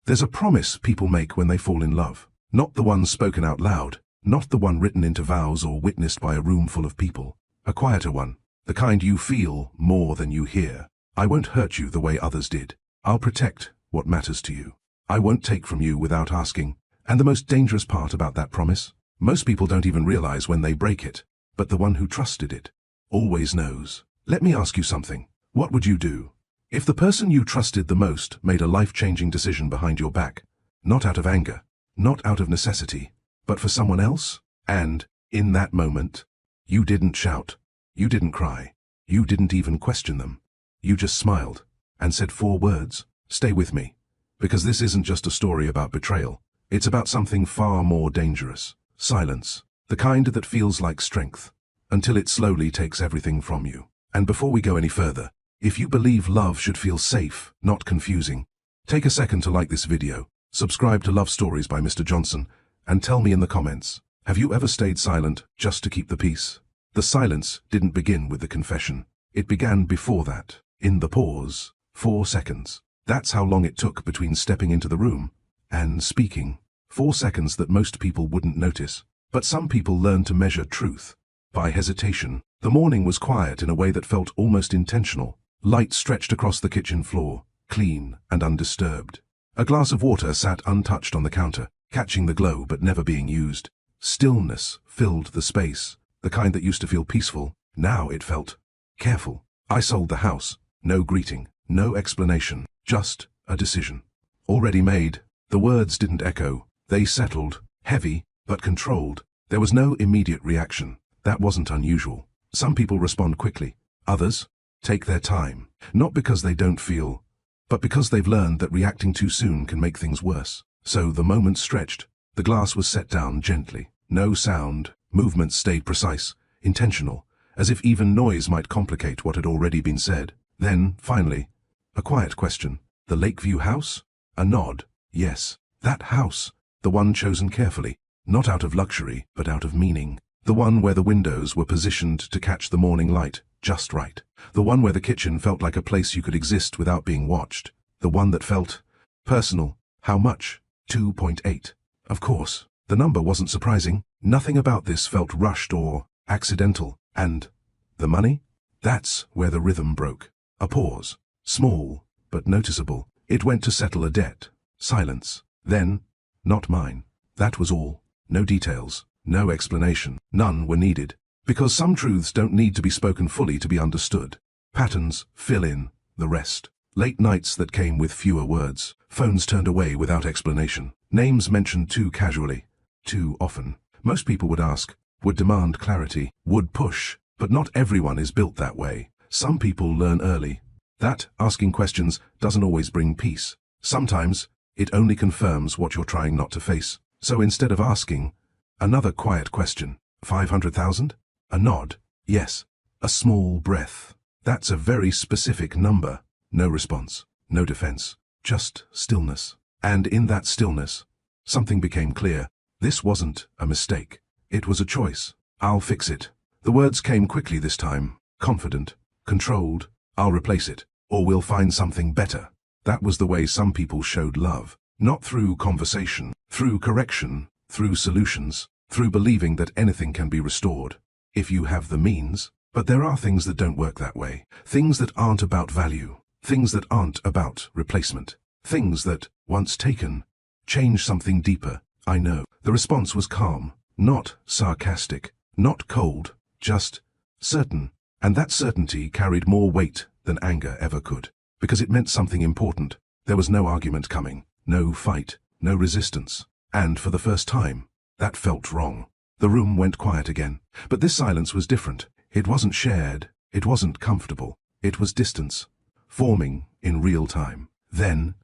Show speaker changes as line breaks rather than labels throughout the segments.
There's a promise people make when they fall in love. Not the one spoken out loud, not the one written into vows or witnessed by a room full of people. A quieter one, the kind you feel more than you hear. I won't hurt you the way others did. I'll protect what matters to you. I won't take from you without asking. And the most dangerous part about that promise? Most people don't even realize when they break it, but the one who trusted it always knows. Let me ask you something. What would you do if the person you trusted the most made a life-changing decision behind your back? Not out of anger, not out of necessity, but for someone else? And, in that moment, you didn't shout, you didn't cry, you didn't even question them. You just smiled and said 4 words. Stay with me. Because this isn't just a story about betrayal. It's about something far more dangerous. Silence. The kind that feels like strength, until it slowly takes everything from you. And before we go any further, if you believe love should feel safe, not confusing, take a second to like this video, subscribe to Love Stories by Mr. Johnson, and tell me in the comments, have you ever stayed silent just to keep the peace? The silence didn't begin with the confession. It began before that, in the pause. 4 seconds. That's how long it took between stepping into the room and speaking. 4 seconds that most people wouldn't notice. But some people learn to measure truth by hesitation. The morning was quiet in a way that felt almost intentional. Light stretched across the kitchen floor, clean and undisturbed. A glass of water sat untouched on the counter, catching the glow but never being used. Stillness filled the space, the kind that used to feel peaceful. Now it felt careful. I sold the house. No greeting, no explanation, just a decision. Already made. The words didn't echo. They settled, heavy, but controlled. There was no immediate reaction. That wasn't unusual. Some people respond quickly. Others take their time, not because they don't feel, but because they've learned that reacting too soon can make things worse. So the moment stretched. The glass was set down gently. No sound. Movements stayed precise, intentional, as if even noise might complicate what had already been said. Then, finally, a quiet question. The Lakeview house? A nod. Yes, that house. The one chosen carefully, not out of luxury, but out of meaning. The one where the windows were positioned to catch the morning light, just right. The one where the kitchen felt like a place you could exist without being watched. The one that felt personal. How much? 2.8. Of course, the number wasn't surprising. Nothing about this felt rushed or accidental. And the money? That's where the rhythm broke. A pause. Small, but noticeable. It went to settle a debt. Silence. Then, not mine. That was all. No details. No explanation. None were needed. Because some truths don't need to be spoken fully to be understood. Patterns fill in the rest. Late nights that came with fewer words. Phones turned away without explanation. Names mentioned too casually. Too often. Most people would ask, would demand clarity, would push. But not everyone is built that way. Some people learn early that asking questions doesn't always bring peace. Sometimes, it only confirms what you're trying not to face. So instead of asking, another quiet question, 500,000? A nod, yes. A small breath. That's a very specific number. No response, no defense, just stillness. And in that stillness, something became clear. This wasn't a mistake. It was a choice. I'll fix it. The words came quickly this time, confident, controlled. I'll replace it, or we'll find something better. That was the way some people showed love. Not through conversation, through correction, through solutions, through believing that anything can be restored, if you have the means. But there are things that don't work that way. Things that aren't about value. Things that aren't about replacement. Things that, once taken, change something deeper. I know. The response was calm, not sarcastic, not cold, just certain. And that certainty carried more weight than anger ever could. Because it meant something important. There was no argument coming. No fight, no resistance. And for the first time, that felt wrong. The room went quiet again. But this silence was different. It wasn't shared. It wasn't comfortable. It was distance, forming in real time. Then,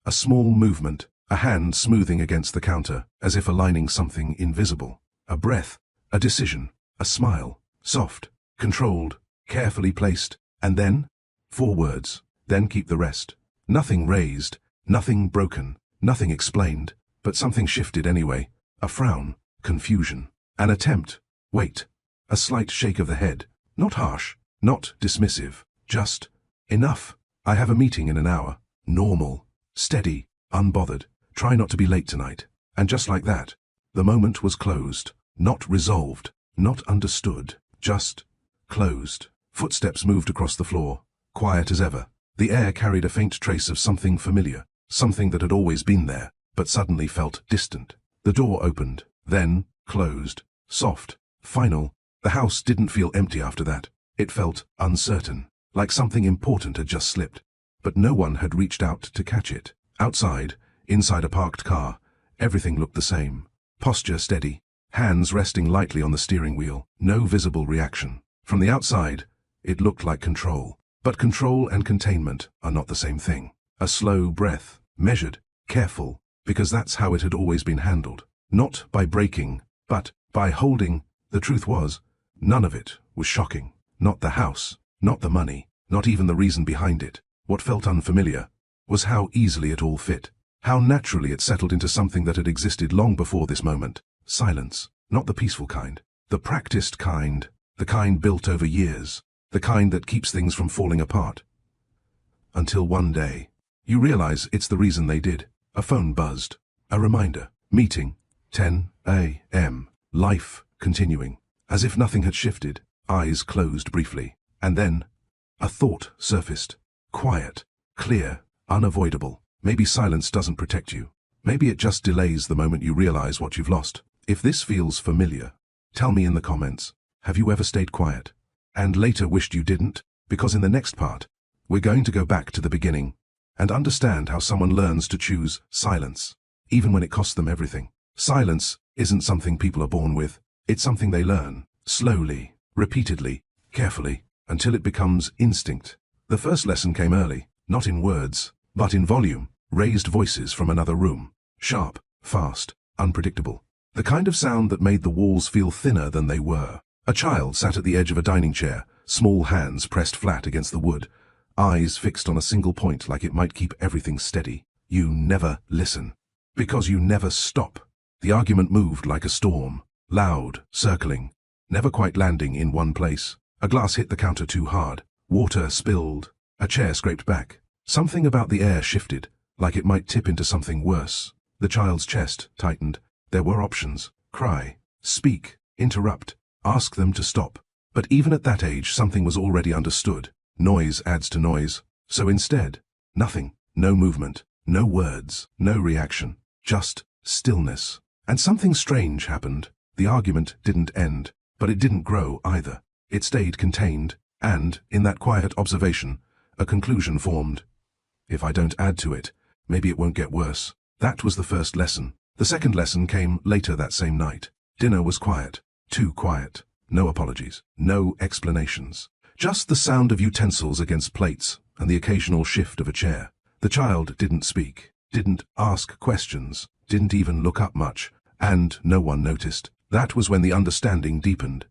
a small movement, a hand smoothing against the counter, as if aligning something invisible. A breath, a decision, a smile, soft, controlled, carefully placed. And then, 4 words, then keep the rest. Nothing raised. Nothing broken, nothing explained, but something shifted anyway. A frown, confusion, an attempt, wait, a slight shake of the head, not harsh, not dismissive, just, enough, I have a meeting in an hour. Normal, steady, unbothered. Try not to be late tonight. And just like that, the moment was closed. Not resolved, not understood, just closed. Footsteps moved across the floor, quiet as ever. The air carried a faint trace of something familiar, something that had always been there, but suddenly felt distant. The door opened, then closed. Soft, final. The house didn't feel empty after that. It felt uncertain, like something important had just slipped. But no one had reached out to catch it. Outside, inside a parked car, everything looked the same. Posture steady, hands resting lightly on the steering wheel, no visible reaction. From the outside, it looked like control. But control and containment are not the same thing. A slow breath, measured, careful, because that's how it had always been handled. Not by breaking, but by holding. The truth was, none of it was shocking. Not the house, not the money, not even the reason behind it. What felt unfamiliar was how easily it all fit, how naturally it settled into something that had existed long before this moment. Silence, not the peaceful kind, the practiced kind, the kind built over years, the kind that keeps things from falling apart. Until one day, you realize it's the reason they did. A phone buzzed. A reminder. Meeting. 10 a.m. Life continuing. As if nothing had shifted. Eyes closed briefly. And then, a thought surfaced. Quiet. Clear. Unavoidable. Maybe silence doesn't protect you. Maybe it just delays the moment you realize what you've lost. If this feels familiar, tell me in the comments. Have you ever stayed quiet? And later wished you didn't? Because in the next part, we're going to go back to the beginning and understand how someone learns to choose silence, even when it costs them everything. Silence isn't something people are born with. It's something they learn, slowly, repeatedly, carefully, until it becomes instinct. The first lesson came early, not in words, but in volume. Raised voices from another room. Sharp, fast, unpredictable. The kind of sound that made the walls feel thinner than they were. A child sat at the edge of a dining chair, small hands pressed flat against the wood, eyes fixed on a single point like it might keep everything steady. You never listen. Because you never stop. The argument moved like a storm, loud, circling, never quite landing in one place. A glass hit the counter too hard. Water spilled. A chair scraped back. Something about the air shifted, like it might tip into something worse. The child's chest tightened. There were options. Cry, speak, interrupt, ask them to stop. But even at that age, something was already understood. Noise adds to noise. So instead, nothing. No movement, no words, no reaction. Just stillness. And something strange happened. The argument didn't end, but it didn't grow either. It stayed contained, and, in that quiet observation, a conclusion formed. If I don't add to it, maybe it won't get worse. That was the first lesson. The second lesson came later that same night. Dinner was quiet. Too quiet. No apologies. No explanations. Just the sound of utensils against plates and the occasional shift of a chair. The child didn't speak, didn't ask questions, didn't even look up much, and no one noticed. That was when the understanding deepened.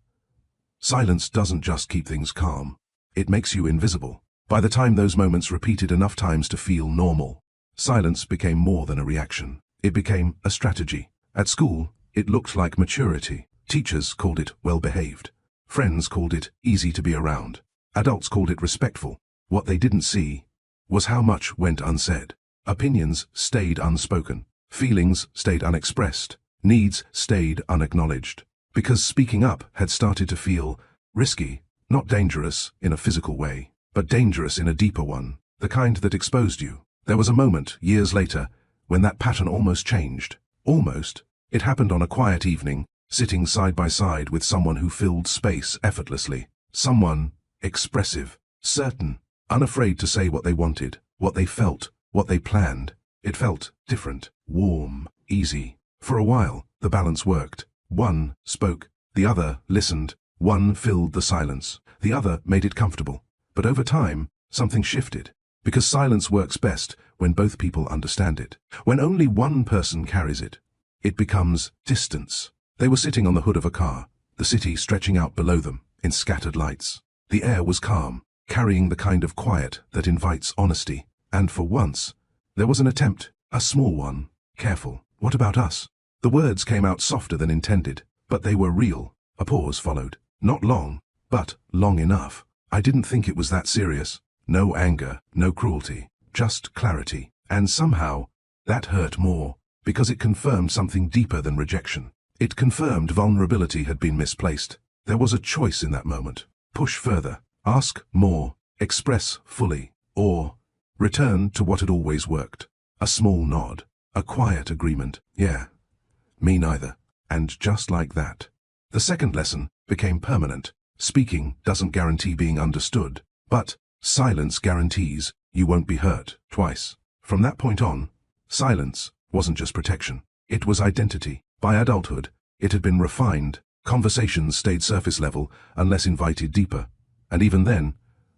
Silence doesn't just keep things calm. It makes you invisible. By the time those moments repeated enough times to feel normal, silence became more than a reaction. It became a strategy. At school, it looked like maturity. Teachers called it well-behaved. Friends called it easy to be around. Adults called it respectful. What they didn't see was how much went unsaid. Opinions stayed unspoken. Feelings stayed unexpressed. Needs stayed unacknowledged. Because speaking up had started to feel risky, not dangerous in a physical way, but dangerous in a deeper one, the kind that exposed you. There was a moment, years later, when that pattern almost changed. Almost. It happened on a quiet evening, sitting side by side with someone who filled space effortlessly. Someone expressive, certain, unafraid to say what they wanted, what they felt, what they planned. It felt different, warm, easy. For a while, the balance worked. One spoke, the other listened. One filled the silence, the other made it comfortable. But over time, something shifted. Because silence works best when both people understand it. When only one person carries it, it becomes distance. They were sitting on the hood of a car, the city stretching out below them in scattered lights. The air was calm, carrying the kind of quiet that invites honesty. And for once, there was an attempt, a small one. Careful, what about us? The words came out softer than intended, but they were real. A pause followed. Not long, but long enough. I didn't think it was that serious. No anger, no cruelty, just clarity. And somehow, That hurt more, because it confirmed something deeper than rejection. It confirmed vulnerability had been misplaced. There was a choice in that moment. Push further, ask more, express fully, or return to what had always worked. A small nod, a quiet agreement. Yeah, me neither. And just like that, the second lesson became permanent. Speaking doesn't guarantee being understood, but silence guarantees you won't be hurt twice. From that point on, silence wasn't just protection. It was identity. By adulthood, it had been refined. Conversations stayed surface level unless invited deeper. And even then,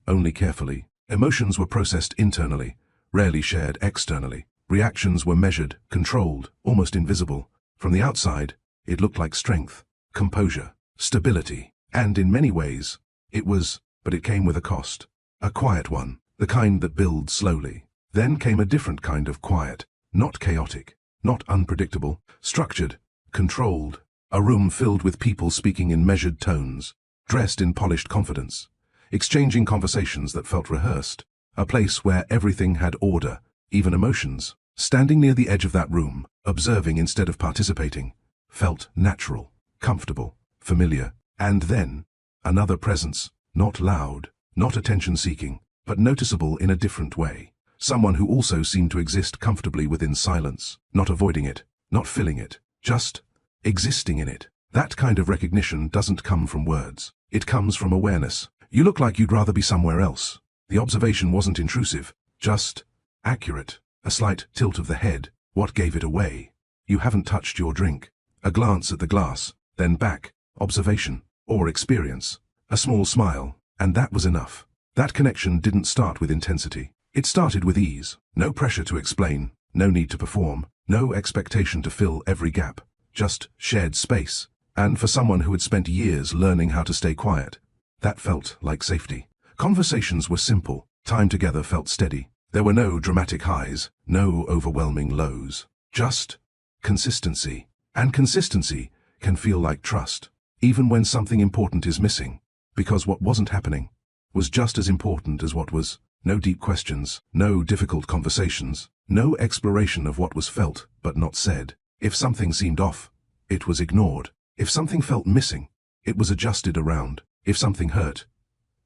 only carefully. Emotions were processed internally, rarely shared externally. Reactions were measured, controlled, almost invisible. From the outside, it looked like strength, composure, stability. And in many ways, but it came with a cost. A quiet one, the kind that builds slowly. Then came a different kind of quiet, not chaotic, not unpredictable, structured, controlled. A room filled with people speaking in measured tones, dressed in polished confidence, exchanging conversations that felt rehearsed. A place where everything had order, even emotions. Standing near the edge of that room, observing instead of participating, felt natural, comfortable, familiar. And then, another presence, not loud, not attention-seeking, but noticeable in a different way. Someone who also seemed to exist comfortably within silence, not avoiding it, not filling it, just existing in it. That kind of recognition doesn't come from words. It comes from awareness. You look like you'd rather be somewhere else. The observation wasn't intrusive, just accurate. A slight tilt of the head. What gave it away? You haven't touched your drink. A glance at the glass, then back. Observation, or experience. A small smile, and that was enough. That connection didn't start with intensity. It started with ease. No pressure to explain, no need to perform, no expectation to fill every gap. Just shared space. And for someone who had spent years learning how to stay quiet, that felt like safety. Conversations were simple. Time together felt steady. There were no dramatic highs, no overwhelming lows. Just consistency. And consistency can feel like trust, even when something important is missing, because what wasn't happening was just as important as what was. No deep questions, no difficult conversations, no exploration of what was felt but not said. If something seemed off, it was ignored. If something felt missing, it was adjusted around. If something hurt,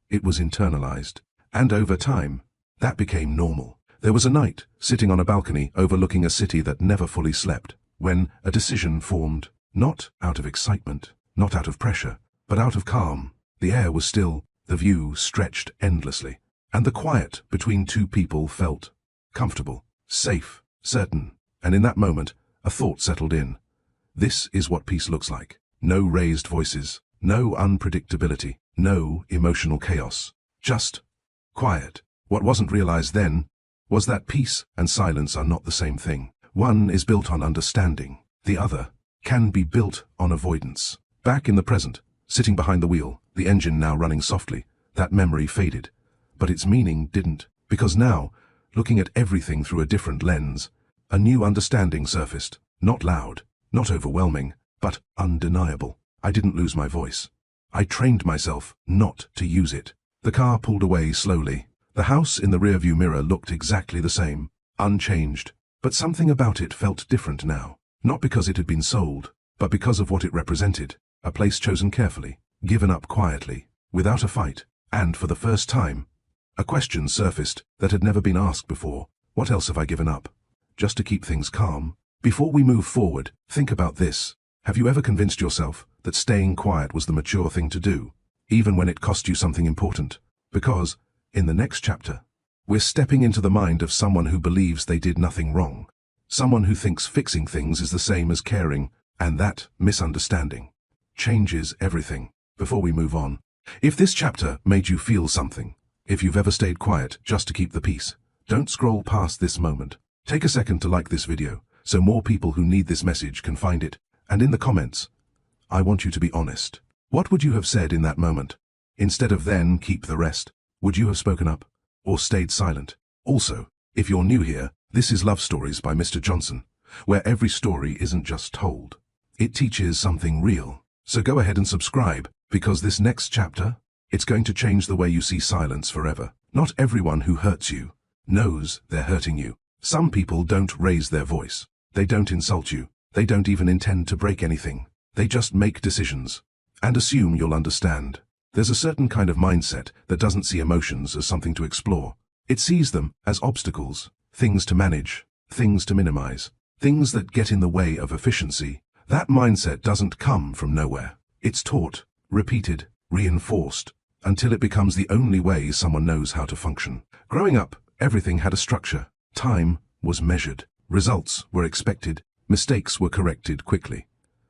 it was internalized. And over time, that became normal. There was a night, sitting on a balcony overlooking a city that never fully slept, when a decision formed, not out of excitement, not out of pressure, but out of calm. The air was still, the view stretched endlessly, and the quiet between two people felt comfortable, safe, certain. And in that moment, a thought settled in. This is what peace looks like. No raised voices, no unpredictability, no emotional chaos, just quiet. What wasn't realized then was that peace and silence are not the same thing. One is built on understanding, the other can be built on avoidance. Back in the present, sitting behind the wheel, the engine now running softly, that memory faded. But its meaning didn't, because now, looking at everything through a different lens, a new understanding surfaced. Not loud, not overwhelming, but undeniable. I didn't lose my voice. I trained myself not to use it. The car pulled away slowly. The house in the rearview mirror looked exactly the same, unchanged, but something about it felt different now. Not because it had been sold, but because of what it represented. A place chosen carefully, given up quietly, without a fight. And for the first time, a question surfaced that had never been asked before. What else have I given up? Just to keep things calm? Before we move forward, think about this. Have you ever convinced yourself that staying quiet was the mature thing to do, even when it cost you something important? Because, in the next chapter, we're stepping into the mind of someone who believes they did nothing wrong. Someone who thinks fixing things is the same as caring, and that misunderstanding changes everything. Before we move on, if this chapter made you feel something, if you've ever stayed quiet just to keep the peace, don't scroll past this moment. Take a second to like this video, so more people who need this message can find it. And in the comments, I want you to be honest. What would you have said in that moment? Instead of then keep the rest, would you have spoken up or stayed silent? Also, if you're new here, this is Love Stories by Mr. Johnson, where every story isn't just told. It teaches something real. So go ahead and subscribe, because this next chapter, it's going to change the way you see silence forever. Not everyone who hurts you knows they're hurting you. Some people don't raise their voice. They don't insult you. They don't even intend to break anything. They just make decisions and assume you'll understand. There's a certain kind of mindset that doesn't see emotions as something to explore. It sees them as obstacles, things to manage, things to minimize, things that get in the way of efficiency. That mindset doesn't come from nowhere. It's taught, repeated, reinforced, until it becomes the only way someone knows how to function. Growing up, everything had a structure. Time was measured. Results were expected. Mistakes were corrected quickly.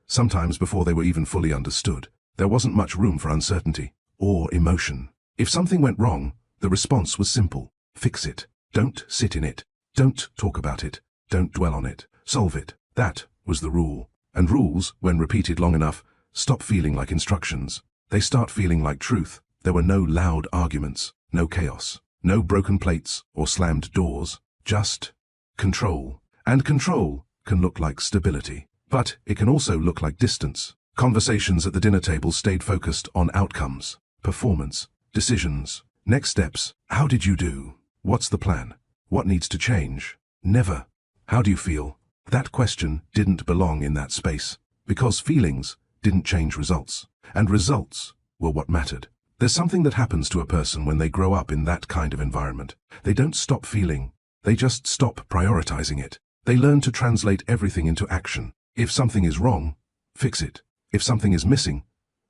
Sometimes before they were even fully understood. There wasn't much room for uncertainty or emotion. If something went wrong, the response was simple. Fix it. Don't sit in it. Don't talk about it. Don't dwell on it. Solve it. That was the rule. And rules, when repeated long enough, stop feeling like instructions. They start feeling like truth. There were no loud arguments, no chaos, no broken plates or slammed doors, just control. And control can look like stability, but it can also look like distance. Conversations at the dinner table stayed focused on outcomes, performance, decisions, next steps. How did you do? What's the plan? What needs to change? Never. How do you feel? That question didn't belong in that space, because feelings didn't change results, and results were what mattered. There's something that happens to a person when they grow up in that kind of environment. They don't stop feeling, they just stop prioritizing it. They learn to translate everything into action. If something is wrong, fix it. If something is missing,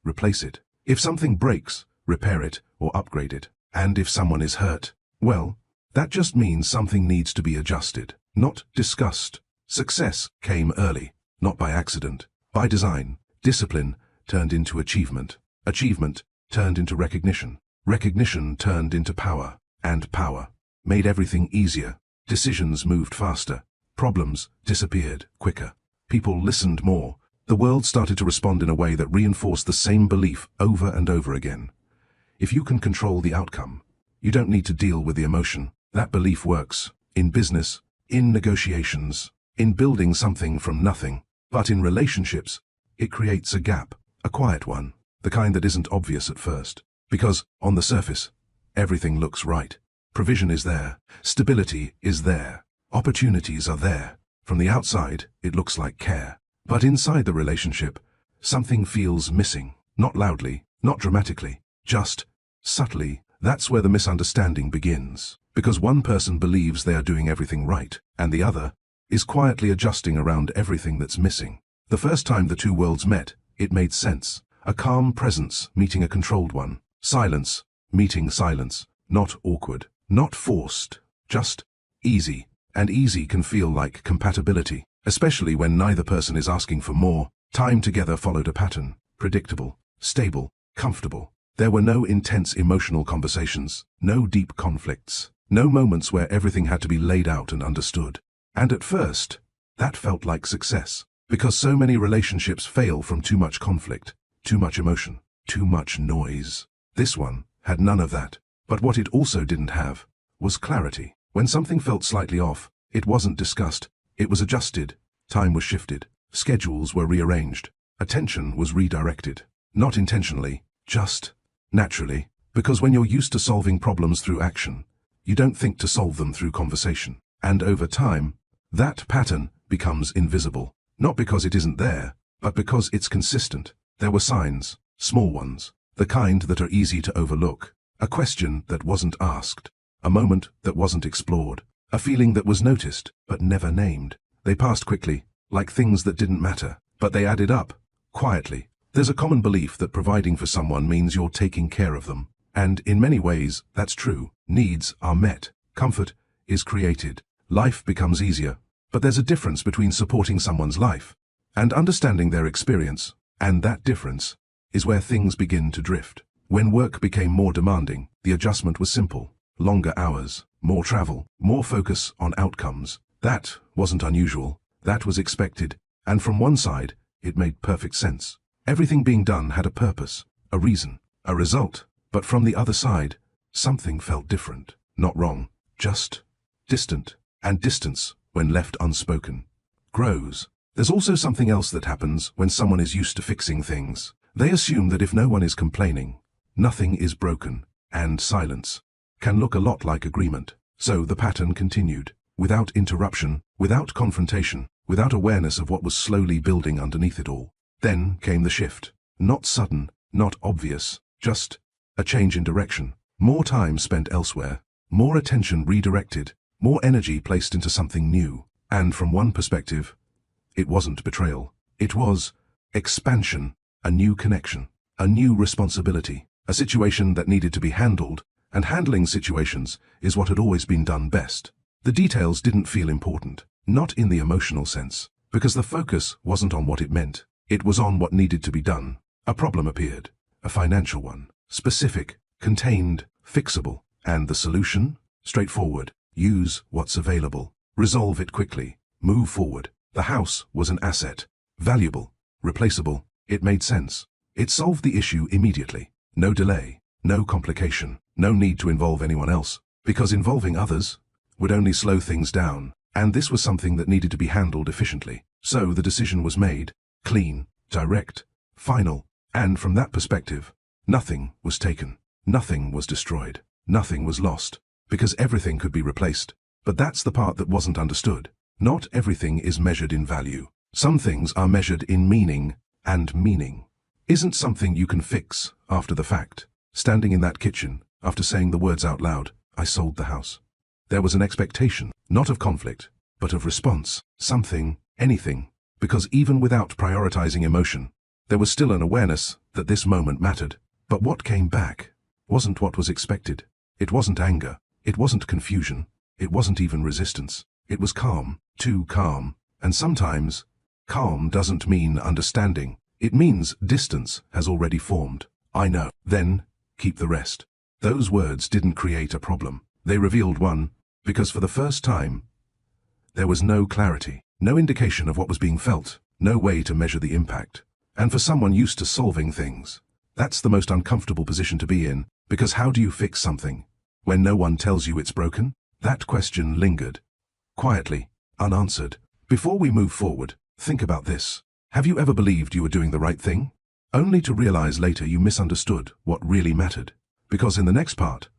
replace it. If something breaks, repair it or upgrade it. And if someone is hurt, well, that just means something needs to be adjusted, not discussed. Success came early, not by accident, by design. Discipline turned into achievement. Achievement turned into recognition. Recognition turned into power. And power made everything easier. Decisions moved faster. Problems disappeared quicker. People listened more. The world started to respond in a way that reinforced the same belief over and over again. If you can control the outcome, you don't need to deal with the emotion. That belief works in business, in negotiations, in building something from nothing. But in relationships, it creates a gap, a quiet one, the kind that isn't obvious at first. Because, on the surface, everything looks right. Provision is there, stability is there, opportunities are there. From the outside, it looks like care. But inside the relationship, something feels missing. Not loudly, not dramatically, just subtly. That's where the misunderstanding begins. Because one person believes they are doing everything right, and the other is quietly adjusting around everything that's missing. The first time the two worlds met, it made sense. A calm presence meeting a controlled one. Silence meeting silence. Not awkward, not forced, just easy. And easy can feel like compatibility, especially when neither person is asking for more. Time together followed a pattern. Predictable, stable, comfortable. There were no intense emotional conversations, no deep conflicts, no moments where everything had to be laid out and understood. And at first, that felt like success, because so many relationships fail from too much conflict, too much emotion, too much noise. This one had none of that. But what it also didn't have was clarity. When something felt slightly off, it wasn't discussed, it was adjusted. Time was shifted, schedules were rearranged, attention was redirected. Not intentionally, just naturally. Because when you're used to solving problems through action, you don't think to solve them through conversation. And over time, that pattern becomes invisible. Not because it isn't there, but because it's consistent. There were signs, small ones, the kind that are easy to overlook. A question that wasn't asked, a moment that wasn't explored, a feeling that was noticed but never named. They passed quickly, like things that didn't matter, but they added up, quietly. There's a common belief that providing for someone means you're taking care of them. And in many ways, that's true. Needs are met, comfort is created, life becomes easier. But there's a difference between supporting someone's life and understanding their experience, and that difference is where things begin to drift. When work became more demanding, the adjustment was simple. Longer hours, more travel, more focus on outcomes. That wasn't unusual, that was expected, and from one side, it made perfect sense. Everything being done had a purpose, a reason, a result. But from the other side, something felt different. Not wrong, just distant. And distance, when left unspoken, grows. There's also something else that happens when someone is used to fixing things. They assume that if no one is complaining, nothing is broken, and silence can look a lot like agreement. So the pattern continued. without interruption, without confrontation, without awareness of what was slowly building underneath it all. Then came the shift. Not sudden, not obvious, just a change in direction. More time spent elsewhere, more attention redirected, more energy placed into something new. And from one perspective, it wasn't betrayal. It was expansion, a new connection, a new responsibility, a situation that needed to be handled, and handling situations is what had always been done best. The details didn't feel important, not in the emotional sense, because the focus wasn't on what it meant. It was on what needed to be done. A problem appeared, a financial one, specific, contained, fixable, and the solution? Straightforward. Use what's available. Resolve it quickly. Move forward. The house was an asset. Valuable. Replaceable. It made sense. It solved the issue immediately. No delay. No complication. No need to involve anyone else. Because involving others would only slow things down. And this was something that needed to be handled efficiently. So the decision was made. Clean. Direct. Final. And from that perspective, nothing was taken. Nothing was destroyed. Nothing was lost. Because everything could be replaced. But that's the part that wasn't understood. Not everything is measured in value. Some things are measured in meaning, and meaning isn't something you can fix after the fact. Standing in that kitchen, after saying the words out loud, I sold the house. There was an expectation, not of conflict, but of response, something, anything, because even without prioritizing emotion, there was still an awareness that this moment mattered. But what came back wasn't what was expected. It wasn't anger. It wasn't confusion. It wasn't even resistance. It was calm, too calm. And sometimes, calm doesn't mean understanding. It means distance has already formed. I know. Then, keep the rest. Those words didn't create a problem. They revealed one, because for the first time, there was no clarity, no indication of what was being felt, no way to measure the impact. And for someone used to solving things, that's the most uncomfortable position to be in, because how do you fix something when no one tells you it's broken? That question lingered, quietly, unanswered. Before we move forward, think about this. Have you ever believed you were doing the right thing, only to realize later you misunderstood what really mattered? Because in the next part,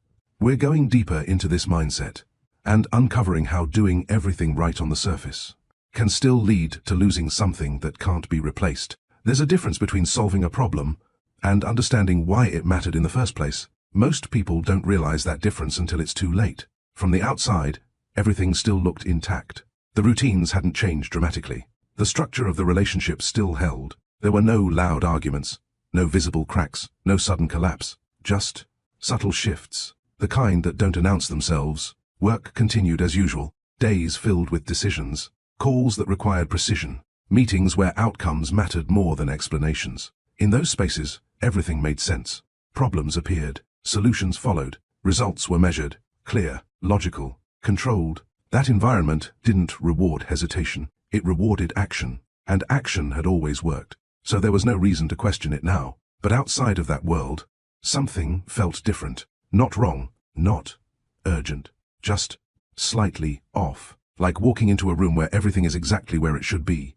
we're going deeper into this mindset and uncovering how doing everything right on the surface can still lead to losing something that can't be replaced. There's a difference between solving a problem and understanding why it mattered in the first place. Most people don't realize that difference until it's too late. From the outside, everything still looked intact. The routines hadn't changed dramatically. The structure of the relationship still held. There were no loud arguments, no visible cracks, no sudden collapse, just subtle shifts, the kind that don't announce themselves. Work continued as usual, days filled with decisions, calls that required precision, meetings where outcomes mattered more than explanations. In those spaces, everything made sense. Problems appeared, solutions followed, results were measured, clear, logical, controlled. That environment didn't reward hesitation, it rewarded action, and action had always worked, so there was no reason to question it now. But outside of that world, something felt different. Not wrong, not urgent, just slightly off, like walking into a room where everything is exactly where it should be.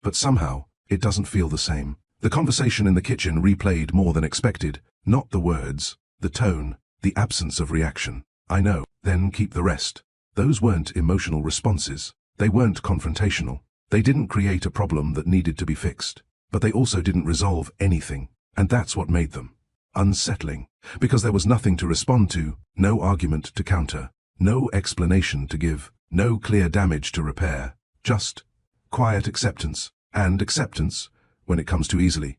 But somehow, it doesn't feel the same. The conversation in the kitchen replayed more than expected, not the words, the tone, the absence of reaction. I know, then keep the rest. Those weren't emotional responses. They weren't confrontational. They didn't create a problem that needed to be fixed. But they also didn't resolve anything. And that's what made them unsettling. Because there was nothing to respond to, no argument to counter, no explanation to give, no clear damage to repair. Just quiet acceptance. And acceptance, when it comes too easily,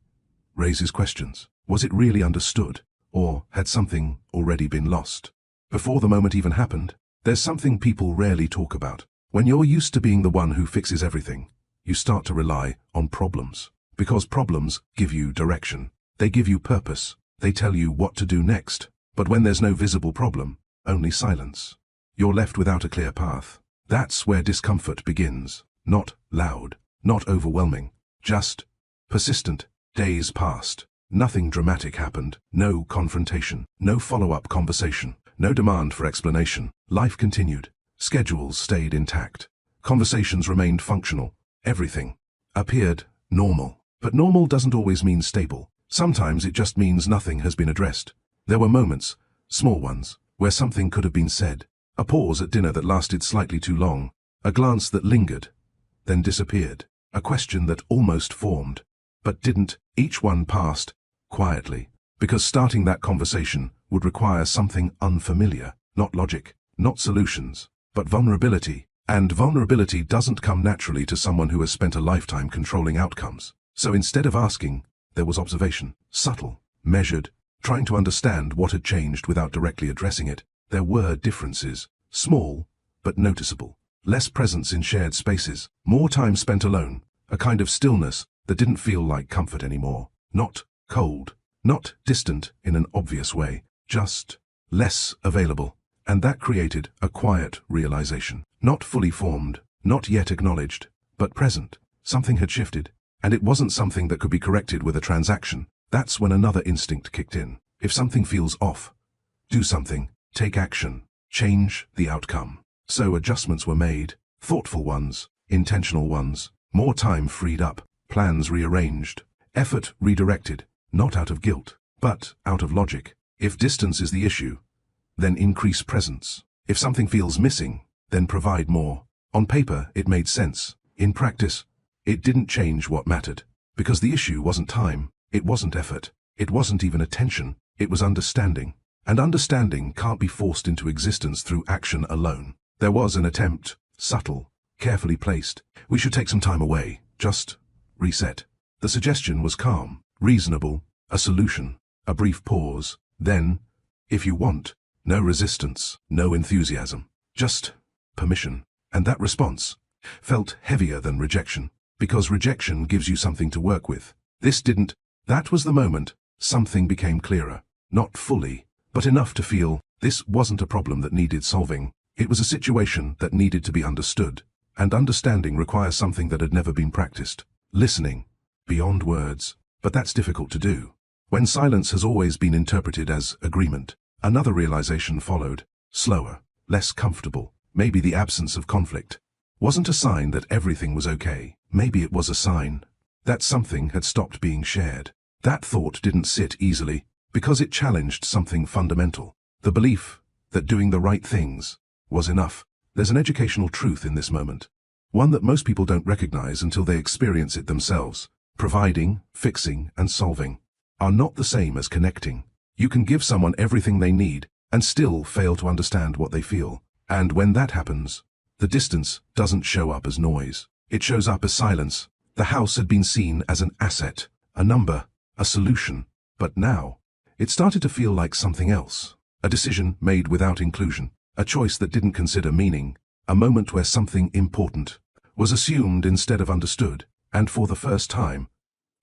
raises questions. Was it really understood? Or had something already been lost before the moment even happened? There's something people rarely talk about. When you're used to being the one who fixes everything, you start to rely on problems. Because problems give you direction. They give you purpose. They tell you what to do next. But when there's no visible problem, only silence, you're left without a clear path. That's where discomfort begins. Not loud, not overwhelming, just persistent. Days passed. Nothing dramatic happened. No confrontation. No follow-up conversation. No demand for explanation. Life continued. Schedules stayed intact. Conversations remained functional. Everything appeared normal. But normal doesn't always mean stable. Sometimes it just means nothing has been addressed. There were moments, small ones, where something could have been said, A pause at dinner that lasted slightly too long, a glance that lingered, then disappeared, a question that almost formed, but didn't. Each one passed, quietly, because starting that conversation would require something unfamiliar, not logic, not solutions, but vulnerability. And vulnerability doesn't come naturally to someone who has spent a lifetime controlling outcomes. So instead of asking, there was observation, subtle, measured, trying to understand what had changed without directly addressing it. There were differences, small, but noticeable. Less presence in shared spaces, more time spent alone, a kind of stillness that didn't feel like comfort anymore. Not cold, not distant in an obvious way, just less available. And that created a quiet realization. Not fully formed, not yet acknowledged, but present. Something had shifted, and it wasn't something that could be corrected with a transaction. That's when another instinct kicked in. If something feels off, do something, take action, change the outcome. So adjustments were made, thoughtful ones, intentional ones, more time freed up, plans rearranged, effort redirected, not out of guilt, but out of logic. If distance is the issue, then increase presence. If something feels missing, then provide more. On paper, it made sense. In practice, it didn't change what mattered. Because the issue wasn't time, it wasn't effort, it wasn't even attention, it was understanding. And understanding can't be forced into existence through action alone. There was an attempt, subtle, carefully placed. We should take some time away, just reset. The suggestion was calm, reasonable, a solution, a brief pause, then, if you want, no resistance, no enthusiasm, just permission. And that response felt heavier than rejection, because rejection gives you something to work with. This didn't. That was the moment something became clearer. Not fully, but enough to feel this wasn't a problem that needed solving. It was a situation that needed to be understood. And understanding requires something that had never been practiced. Listening, beyond words. But that's difficult to do. When silence has always been interpreted as agreement, another realization followed, slower, less comfortable. Maybe the absence of conflict wasn't a sign that everything was okay. Maybe it was a sign that something had stopped being shared. That thought didn't sit easily, because it challenged something fundamental. The belief that doing the right things was enough. There's an educational truth in this moment, one that most people don't recognize until they experience it themselves. Providing, fixing, and solving are not the same as connecting. You can give someone everything they need and still fail to understand what they feel. And when that happens, the distance doesn't show up as noise. It shows up as silence. The house had been seen as an asset, a number, a solution. But now, it started to feel like something else. A decision made without inclusion. A choice that didn't consider meaning. A moment where something important was assumed instead of understood. And for the first time,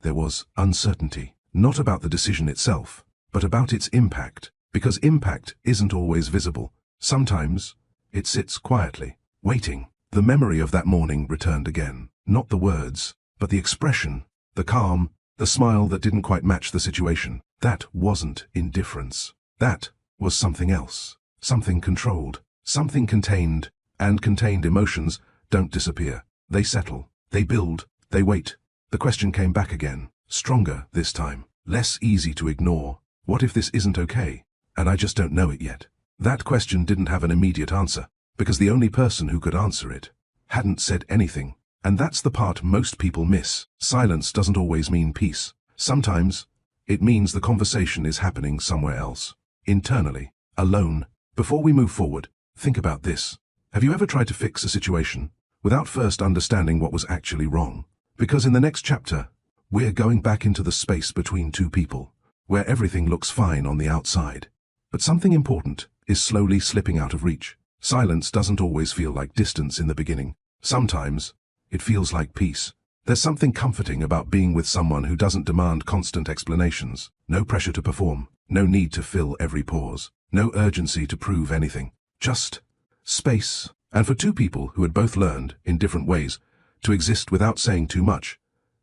there was uncertainty. Not about the decision itself, but about its impact. Because impact isn't always visible. Sometimes, it sits quietly, waiting. The memory of that morning returned again. Not the words, but the expression, the calm, the smile that didn't quite match the situation. That wasn't indifference. That was something else. Something controlled, something contained, and contained emotions don't disappear. They settle, they build, they wait. The question came back again, stronger this time, less easy to ignore. What if this isn't okay, and I just don't know it yet? That question didn't have an immediate answer, because the only person who could answer it hadn't said anything. And that's the part most people miss. Silence doesn't always mean peace. Sometimes, it means the conversation is happening somewhere else. Internally, alone. Before we move forward, think about this. Have you ever tried to fix a situation without first understanding what was actually wrong? Because in the next chapter, we're going back into the space between two people, where everything looks fine on the outside. But something important is slowly slipping out of reach. Silence doesn't always feel like distance in the beginning. Sometimes, it feels like peace. There's something comforting about being with someone who doesn't demand constant explanations. No pressure to perform, no need to fill every pause, no urgency to prove anything. Just space. And for two people who had both learned, in different ways, to exist without saying too much,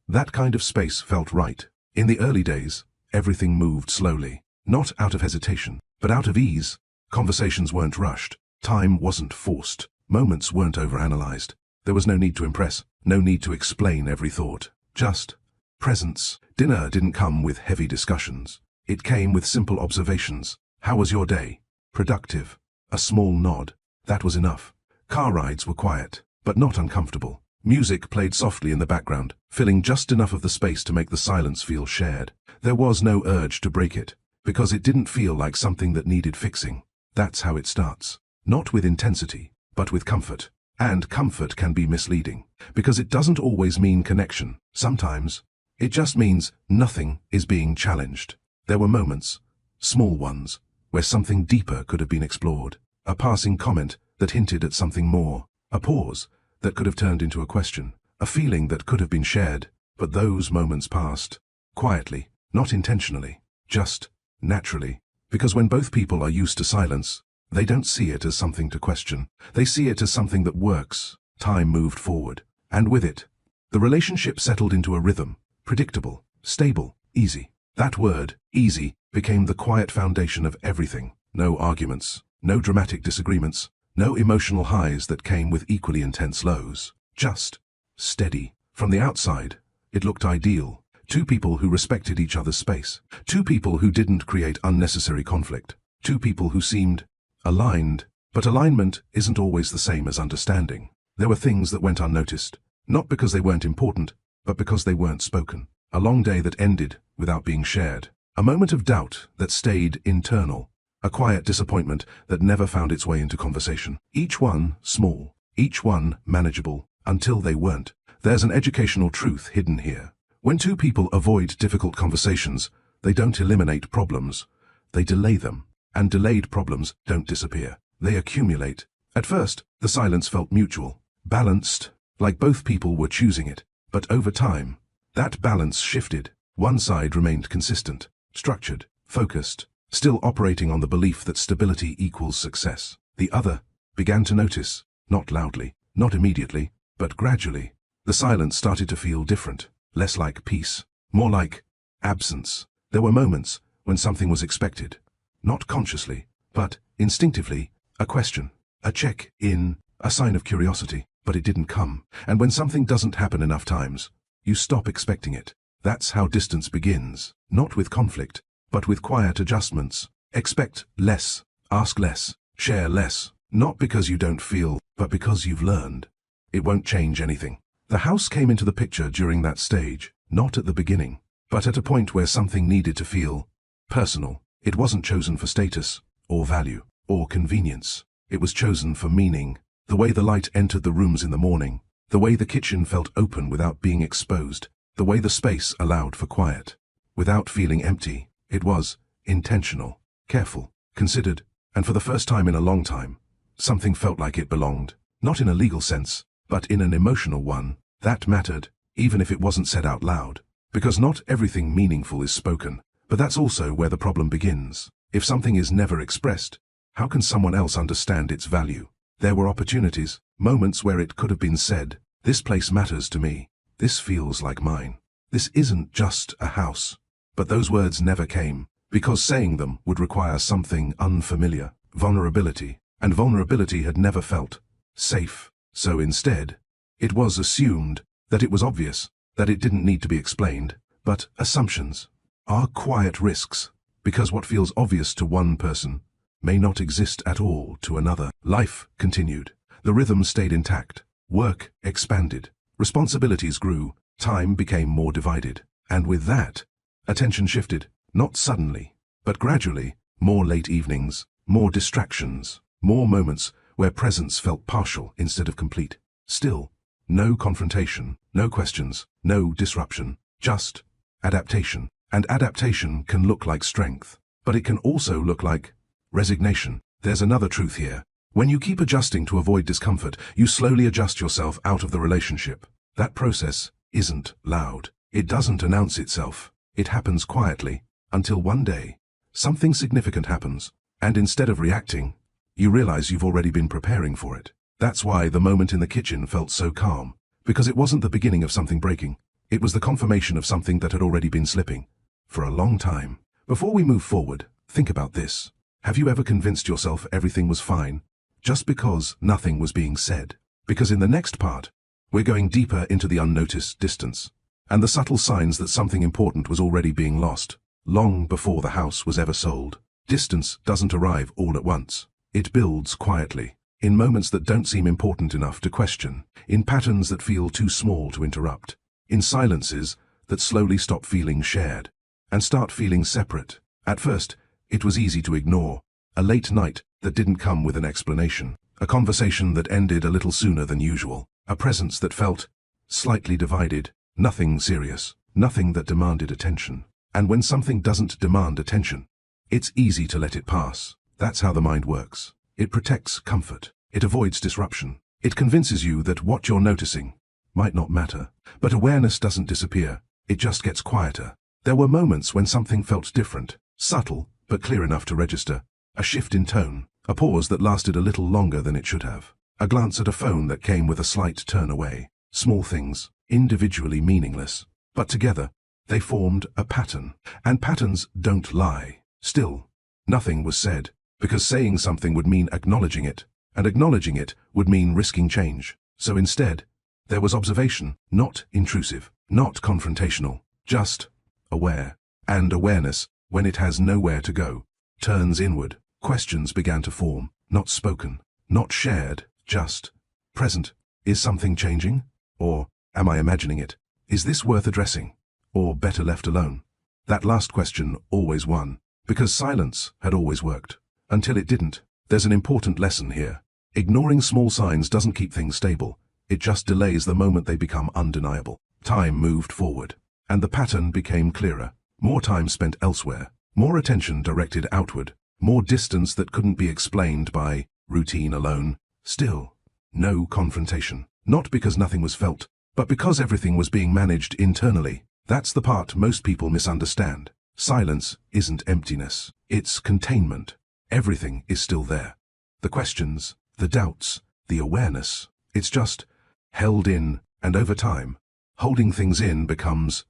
that kind of space felt right. In the early days, everything moved slowly. Not out of hesitation, but out of ease. Conversations weren't rushed. Time wasn't forced. Moments weren't overanalyzed. There was no need to impress, no need to explain every thought. Just presence. Dinner didn't come with heavy discussions. It came with simple observations. How was your day? Productive. A small nod. That was enough. Car rides were quiet, but not uncomfortable. Music played softly in the background, filling just enough of the space to make the silence feel shared. There was no urge to break it, because it didn't feel like something that needed fixing. That's how it starts. Not with intensity, but with comfort. And comfort can be misleading, because it doesn't always mean connection. Sometimes, it just means nothing is being challenged. There were moments, small ones, where something deeper could have been explored. A passing comment that hinted at something more. A pause that could have turned into a question. A feeling that could have been shared. But those moments passed. Quietly, not intentionally, just naturally. Because when both people are used to silence, they don't see it as something to question. They see it as something that works. Time moved forward. And with it, the relationship settled into a rhythm. Predictable, stable, easy. That word, easy, became the quiet foundation of everything. No arguments, no dramatic disagreements, no emotional highs that came with equally intense lows. Just steady. From the outside, it looked ideal. Two people who respected each other's space. Two people who didn't create unnecessary conflict. Two people who seemed aligned. But alignment isn't always the same as understanding. There were things that went unnoticed, not because they weren't important, but because they weren't spoken. A long day that ended without being shared. A moment of doubt that stayed internal. A quiet disappointment that never found its way into conversation. Each one small, each one manageable, until they weren't. There's an educational truth hidden here. When two people avoid difficult conversations, they don't eliminate problems. They delay them. And delayed problems don't disappear. They accumulate. At first, the silence felt mutual, balanced, like both people were choosing it. But over time, that balance shifted. One side remained consistent, structured, focused, still operating on the belief that stability equals success. The other began to notice, not loudly, not immediately, but gradually. The silence started to feel different, less like peace, more like absence. There were moments when something was expected, not consciously, but instinctively, a question, a check-in, a sign of curiosity, but it didn't come. And when something doesn't happen enough times, you stop expecting it. That's how distance begins, not with conflict, but with quiet adjustments. Expect less, ask less, share less, not because you don't feel, but because you've learned. It won't change anything. The house came into the picture during that stage, not at the beginning, but at a point where something needed to feel personal. It wasn't chosen for status, or value, or convenience. It was chosen for meaning. The way the light entered the rooms in the morning, the way the kitchen felt open without being exposed, the way the space allowed for quiet, without feeling empty. It was intentional, careful, considered, and for the first time in a long time, something felt like it belonged. Not in a legal sense, but in an emotional one. That mattered, even if it wasn't said out loud. Because not everything meaningful is spoken. But that's also where the problem begins. If something is never expressed, how can someone else understand its value? There were opportunities, moments where it could have been said, "This place matters to me. This feels like mine. This isn't just a house." But those words never came, because saying them would require something unfamiliar, vulnerability, and vulnerability had never felt safe. So instead, it was assumed that it was obvious, that it didn't need to be explained. But assumptions are quiet risks, because what feels obvious to one person may not exist at all to another. Life continued. The rhythm stayed intact. Work expanded. Responsibilities grew. Time became more divided. And with that, attention shifted, not suddenly, but gradually. More late evenings, more distractions, more moments where presence felt partial instead of complete. Still, no confrontation, no questions, no disruption, just adaptation. And adaptation can look like strength, but it can also look like resignation. There's another truth here. When you keep adjusting to avoid discomfort, you slowly adjust yourself out of the relationship. That process isn't loud. It doesn't announce itself. It happens quietly, until one day, something significant happens, and instead of reacting, you realize you've already been preparing for it. That's why the moment in the kitchen felt so calm, because it wasn't the beginning of something breaking. It was the confirmation of something that had already been slipping for a long time. Before we move forward, think about this. Have you ever convinced yourself everything was fine, just because nothing was being said? Because in the next part, we're going deeper into the unnoticed distance, and the subtle signs that something important was already being lost, long before the house was ever sold. Distance doesn't arrive all at once. It builds quietly. in moments that don't seem important enough to question, in patterns that feel too small to interrupt, in silences that slowly stop feeling shared and start feeling separate. At first, it was easy to ignore. A late night that didn't come with an explanation, a conversation that ended a little sooner than usual, a presence that felt slightly divided, nothing serious, nothing that demanded attention. And when something doesn't demand attention, it's easy to let it pass. That's how the mind works. It protects comfort. It avoids disruption. It convinces you that what you're noticing might not matter. But awareness doesn't disappear. It just gets quieter. There were moments when something felt different, subtle, but clear enough to register. A shift in tone, a pause that lasted a little longer than it should have. A glance at a phone that came with a slight turn away. Small things, individually meaningless, but together, they formed a pattern. And patterns don't lie. Still, nothing was said, because saying something would mean acknowledging it, and acknowledging it would mean risking change. So instead, there was observation, not intrusive, not confrontational, just aware. And awareness, when it has nowhere to go, turns inward. Questions began to form, not spoken, not shared, just present. Is something changing? Or am I imagining it? Is this worth addressing? Or better left alone? That last question always won, because silence had always worked. Until it didn't. There's an important lesson here. Ignoring small signs doesn't keep things stable. It just delays the moment they become undeniable. Time moved forward, and the pattern became clearer. More time spent elsewhere, more attention directed outward, more distance that couldn't be explained by routine alone. Still, no confrontation. Not because nothing was felt, but because everything was being managed internally. That's the part most people misunderstand. Silence isn't emptiness. It's containment. Everything is still there. The questions, the doubts, the awareness. It's just held in, and over time, holding things in becomes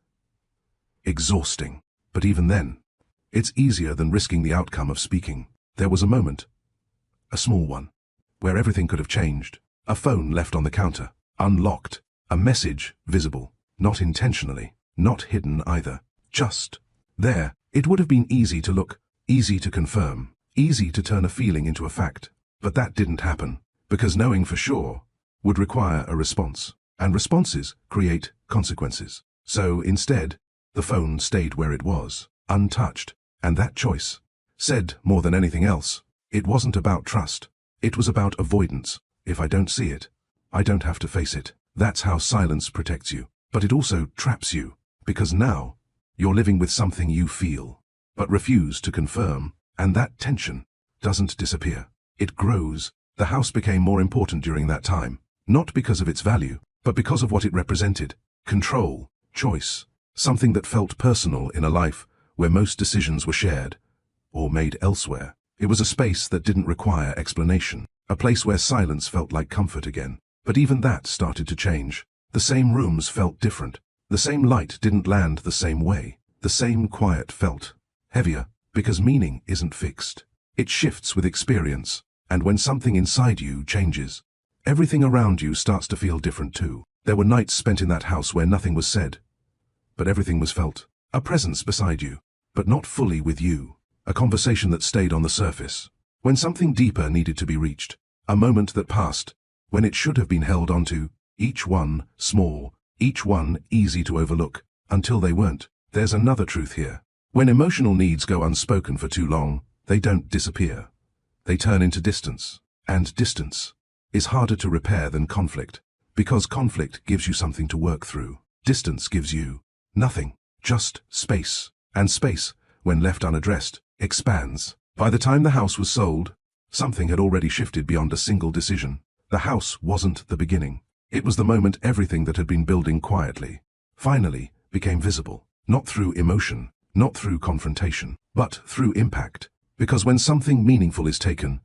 exhausting. But even then, it's easier than risking the outcome of speaking. There was a moment, a small one, where everything could have changed. A phone left on the counter, unlocked, a message visible, not intentionally, not hidden either, just there. It would have been easy to look, easy to confirm, easy to turn a feeling into a fact. But that didn't happen, because knowing for sure would require a response, and responses create consequences. So instead, the phone stayed where it was, untouched, and that choice said more than anything else, it wasn't about trust, it was about avoidance. If I don't see it, I don't have to face it. That's how silence protects you. But it also traps you, because now you're living with something you feel, but refuse to confirm, and that tension doesn't disappear. It grows. The house became more important during that time, not because of its value, but because of what it represented. Control, choice, something that felt personal in a life where most decisions were shared or made elsewhere. It was a space that didn't require explanation, a place where silence felt like comfort again. But even that started to change. The same rooms felt different. The same light didn't land the same way. The same quiet felt heavier, because meaning isn't fixed. It shifts with experience, and when something inside you changes, everything around you starts to feel different too. There were nights spent in that house where nothing was said, but everything was felt. A presence beside you, but not fully with you. A conversation that stayed on the surface, when something deeper needed to be reached. A moment that passed, when it should have been held onto, each one small, each one easy to overlook, until they weren't. There's another truth here. When emotional needs go unspoken for too long, they don't disappear. They turn into distance. And distance is harder to repair than conflict, because conflict gives you something to work through. Distance gives you nothing, just space. And space, when left unaddressed, expands. By the time the house was sold, something had already shifted beyond a single decision. The house wasn't the beginning. It was the moment everything that had been building quietly, finally, became visible. Not through emotion, not through confrontation, but through impact. Because when something meaningful is taken,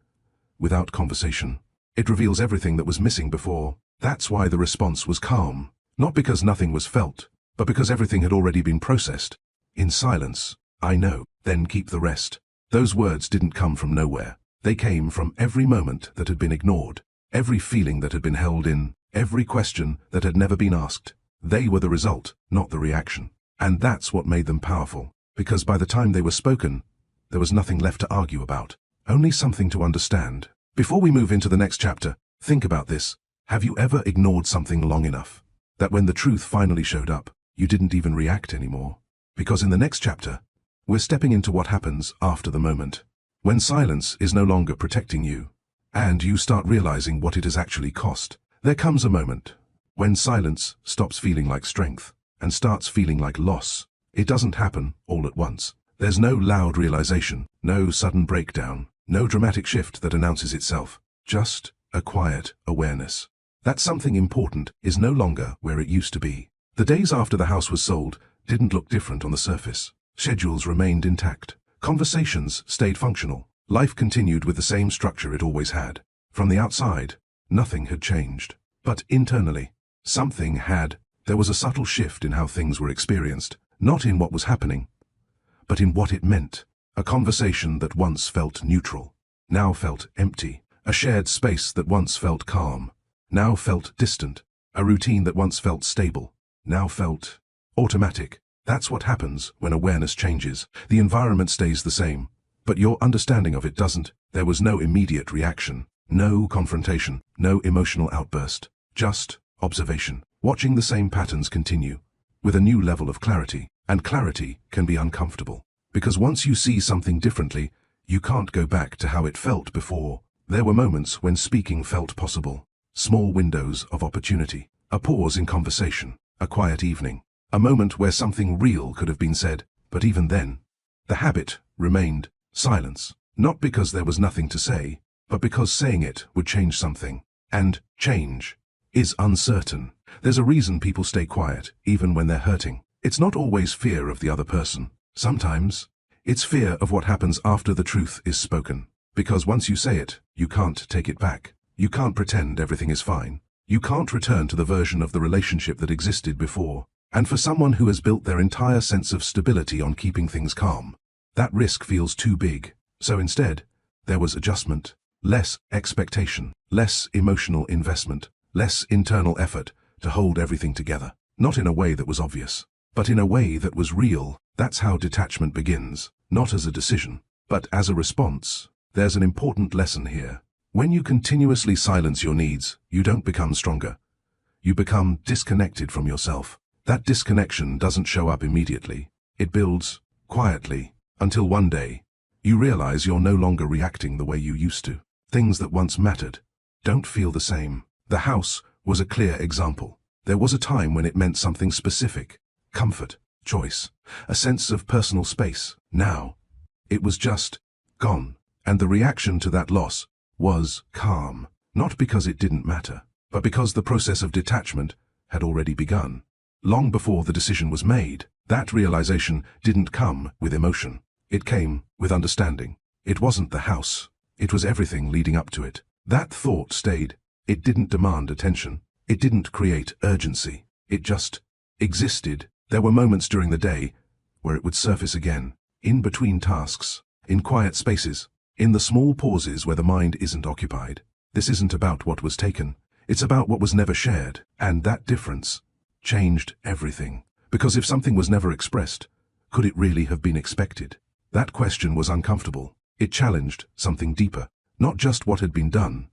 without conversation, it reveals everything that was missing before. That's why the response was calm. Not because nothing was felt, but because everything had already been processed. In silence, I know, then keep the rest. Those words didn't come from nowhere. They came from every moment that had been ignored, every feeling that had been held in, every question that had never been asked. They were the result, not the reaction. And that's what made them powerful, because by the time they were spoken, there was nothing left to argue about, only something to understand. Before we move into the next chapter, think about this. Have you ever ignored something long enough that when the truth finally showed up, you didn't even react anymore? Because in the next chapter, we're stepping into what happens after the moment, when silence is no longer protecting you, and you start realizing what it has actually cost. There comes a moment when silence stops feeling like strength and starts feeling like loss. It doesn't happen all at once. There's no loud realization, no sudden breakdown, no dramatic shift that announces itself, just a quiet awareness that something important is no longer where it used to be. The days after the house was sold didn't look different on the surface. Schedules remained intact. Conversations stayed functional. Life continued with the same structure it always had. From the outside, nothing had changed. But internally, something had. There was a subtle shift in how things were experienced, not in what was happening, but in what it meant. A conversation that once felt neutral, now felt empty. A shared space that once felt calm, now felt distant. A routine that once felt stable, now felt automatic. That's what happens when awareness changes. The environment stays the same, but your understanding of it doesn't. There was no immediate reaction, no confrontation, no emotional outburst, just observation, watching the same patterns continue, with a new level of clarity. And clarity can be uncomfortable, because once you see something differently, you can't go back to how it felt before. There were moments when speaking felt possible, small windows of opportunity, a pause in conversation, a quiet evening, a moment where something real could have been said. But even then, the habit remained silence, not because there was nothing to say, but because saying it would change something. And change is uncertain. There's a reason people stay quiet, even when they're hurting. It's not always fear of the other person. Sometimes, it's fear of what happens after the truth is spoken. Because once you say it, you can't take it back. You can't pretend everything is fine. You can't return to the version of the relationship that existed before. And for someone who has built their entire sense of stability on keeping things calm, that risk feels too big. So instead, there was adjustment, less expectation, less emotional investment, less internal effort to hold everything together. Not in a way that was obvious, but in a way that was real. That's how detachment begins, not as a decision, but as a response. There's an important lesson here. When you continuously silence your needs, you don't become stronger. You become disconnected from yourself. That disconnection doesn't show up immediately. It builds quietly until one day you realize you're no longer reacting the way you used to. Things that once mattered don't feel the same. The house was a clear example. There was a time when it meant something specific: comfort, choice, a sense of personal space. Now, it was just gone. And the reaction to that loss was calm, not because it didn't matter, but because the process of detachment had already begun. Long before the decision was made, that realization didn't come with emotion. It came with understanding. It wasn't the house. It was everything leading up to it. That thought stayed. It didn't demand attention. It didn't create urgency. It just existed. There were moments during the day where it would surface again, in between tasks, in quiet spaces, in the small pauses where the mind isn't occupied. This isn't about what was taken. It's about what was never shared. And that difference changed everything. Because if something was never expressed, could it really have been expected? That question was uncomfortable. It challenged something deeper. Not just what had been done,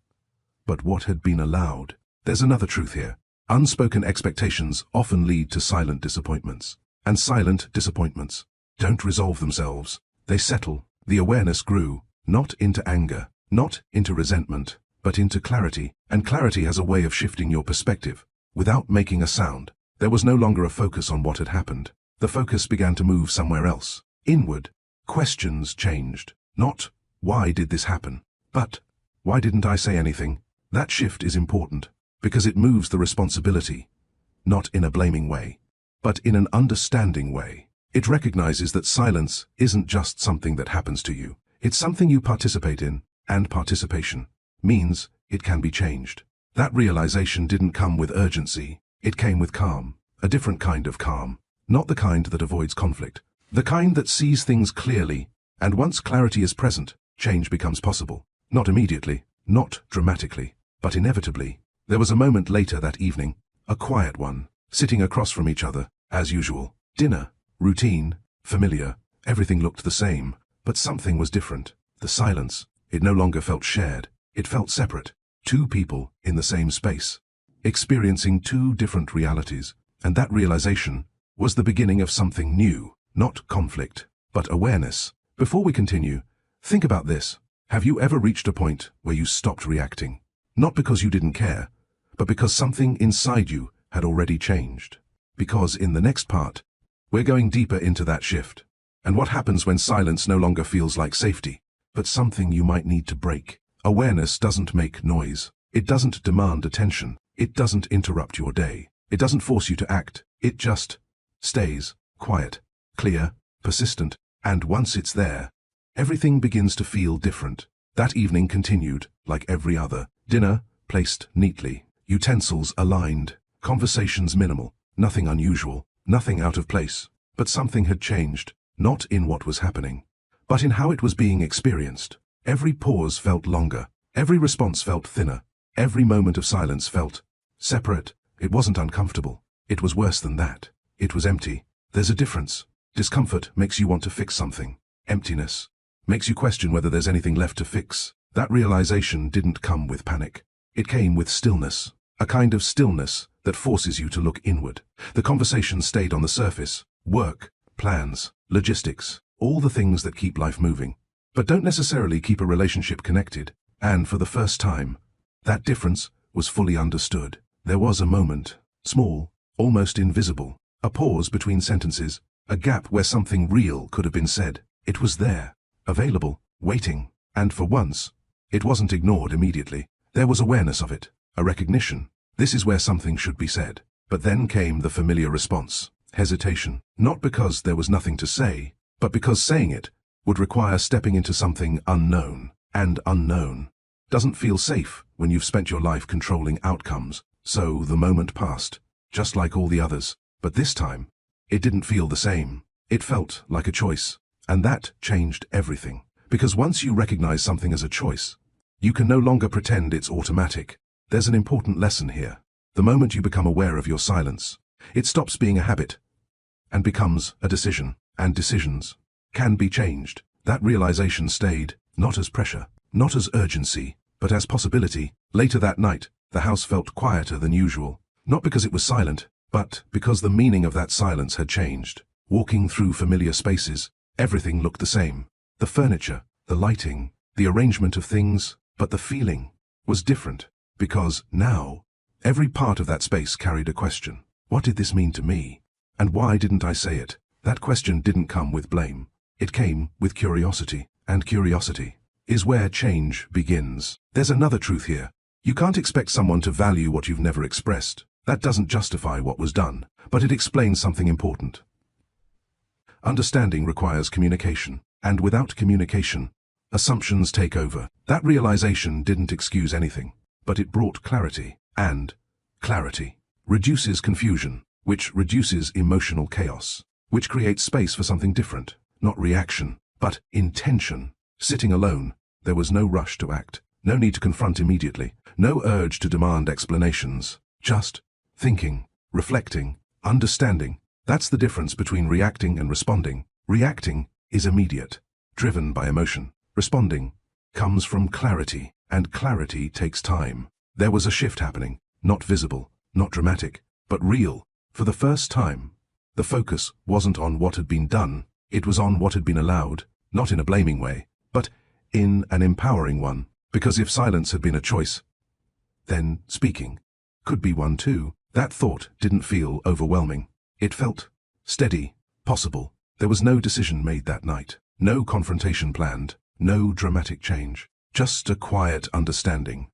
but what had been allowed. There's another truth here. Unspoken expectations often lead to silent disappointments. And silent disappointments don't resolve themselves. They settle. The awareness grew, not into anger, not into resentment, but into clarity. And clarity has a way of shifting your perspective without making a sound. There was no longer a focus on what had happened. The focus began to move somewhere else. Inward. Questions changed. Not, why did this happen? But, why didn't I say anything? That shift is important, because it moves the responsibility, not in a blaming way, but in an understanding way. It recognizes that silence isn't just something that happens to you. It's something you participate in, and participation means it can be changed. That realization didn't come with urgency. It came with calm, a different kind of calm, not the kind that avoids conflict, the kind that sees things clearly. And once clarity is present, change becomes possible. Not immediately, not dramatically, but inevitably. There was a moment later that evening, a quiet one, sitting across from each other, as usual. Dinner, routine, familiar, everything looked the same, but something was different. The silence, it no longer felt shared. It felt separate. Two people in the same space, experiencing two different realities. And that realization was the beginning of something new, not conflict, but awareness. Before we continue, think about this. Have you ever reached a point where you stopped reacting? Not because you didn't care, but because something inside you had already changed. Because in the next part, we're going deeper into that shift. And what happens when silence no longer feels like safety, but something you might need to break. Awareness doesn't make noise. It doesn't demand attention. It doesn't interrupt your day. It doesn't force you to act. It just stays quiet, clear, persistent, and once it's there, everything begins to feel different. That evening continued like every other. Dinner placed neatly, utensils aligned, conversations minimal, nothing unusual, nothing out of place. But something had changed, not in what was happening, but in how it was being experienced. Every pause felt longer. Every response felt thinner. Every moment of silence felt separate. It wasn't uncomfortable. It was worse than that. It was empty. There's a difference. Discomfort makes you want to fix something. Emptiness makes you question whether there's anything left to fix. That realization didn't come with panic. It came with stillness. A kind of stillness that forces you to look inward. The conversation stayed on the surface. Work, plans, logistics, all the things that keep life moving, but don't necessarily keep a relationship connected. And for the first time, that difference was fully understood. There was a moment, small, almost invisible, a pause between sentences, a gap where something real could have been said. It was there, available, waiting, and for once, it wasn't ignored immediately. There was awareness of it, a recognition. This is where something should be said. But then came the familiar response, hesitation, not because there was nothing to say, but because saying it would require stepping into something unknown, and unknown doesn't feel safe when you've spent your life controlling outcomes. So the moment passed, just like all the others, but this time, it didn't feel the same. It felt like a choice, and that changed everything. Because once you recognize something as a choice, you can no longer pretend it's automatic. There's an important lesson here. The moment you become aware of your silence, it stops being a habit and becomes a decision, and decisions can be changed. That realization stayed, not as pressure, not as urgency, but as possibility. Later that night, the house felt quieter than usual, not because it was silent, but because the meaning of that silence had changed. Walking through familiar spaces, everything looked the same. The furniture, the lighting, the arrangement of things, but the feeling was different, because now, every part of that space carried a question. What did this mean to me? And why didn't I say it? That question didn't come with blame. It came with curiosity, and curiosity is where change begins. There's another truth here. You can't expect someone to value what you've never expressed. That doesn't justify what was done, but it explains something important. Understanding requires communication, and without communication, assumptions take over. That realization didn't excuse anything, but it brought clarity, and clarity reduces confusion, which reduces emotional chaos, which creates space for something different, not reaction, but intention. Sitting alone, there was no rush to act, no need to confront immediately, no urge to demand explanations, just thinking, reflecting, understanding. That's the difference between reacting and responding. Reacting is immediate, driven by emotion. Responding comes from clarity, and clarity takes time. There was a shift happening, not visible, not dramatic, but real. For the first time, the focus wasn't on what had been done, it was on what had been allowed, not in a blaming way, but in an empowering one. Because if silence had been a choice, then speaking could be one too. That thought didn't feel overwhelming. It felt steady, possible. There was no decision made that night, no confrontation planned, no dramatic change, just a quiet understanding.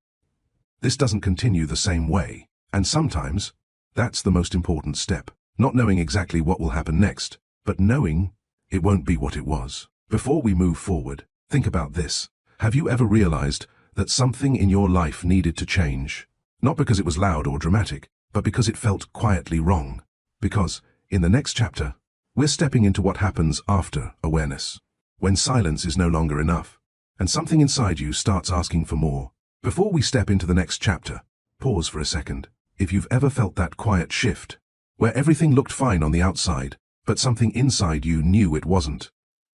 This doesn't continue the same way, and sometimes that's the most important step. Not knowing exactly what will happen next, but knowing it won't be what it was. Before we move forward, think about this. Have you ever realized that something in your life needed to change? Not because it was loud or dramatic, but because it felt quietly wrong. Because, in the next chapter, we're stepping into what happens after awareness. When silence is no longer enough, and something inside you starts asking for more. Before we step into the next chapter, pause for a second. If you've ever felt that quiet shift, where everything looked fine on the outside, but something inside you knew it wasn't,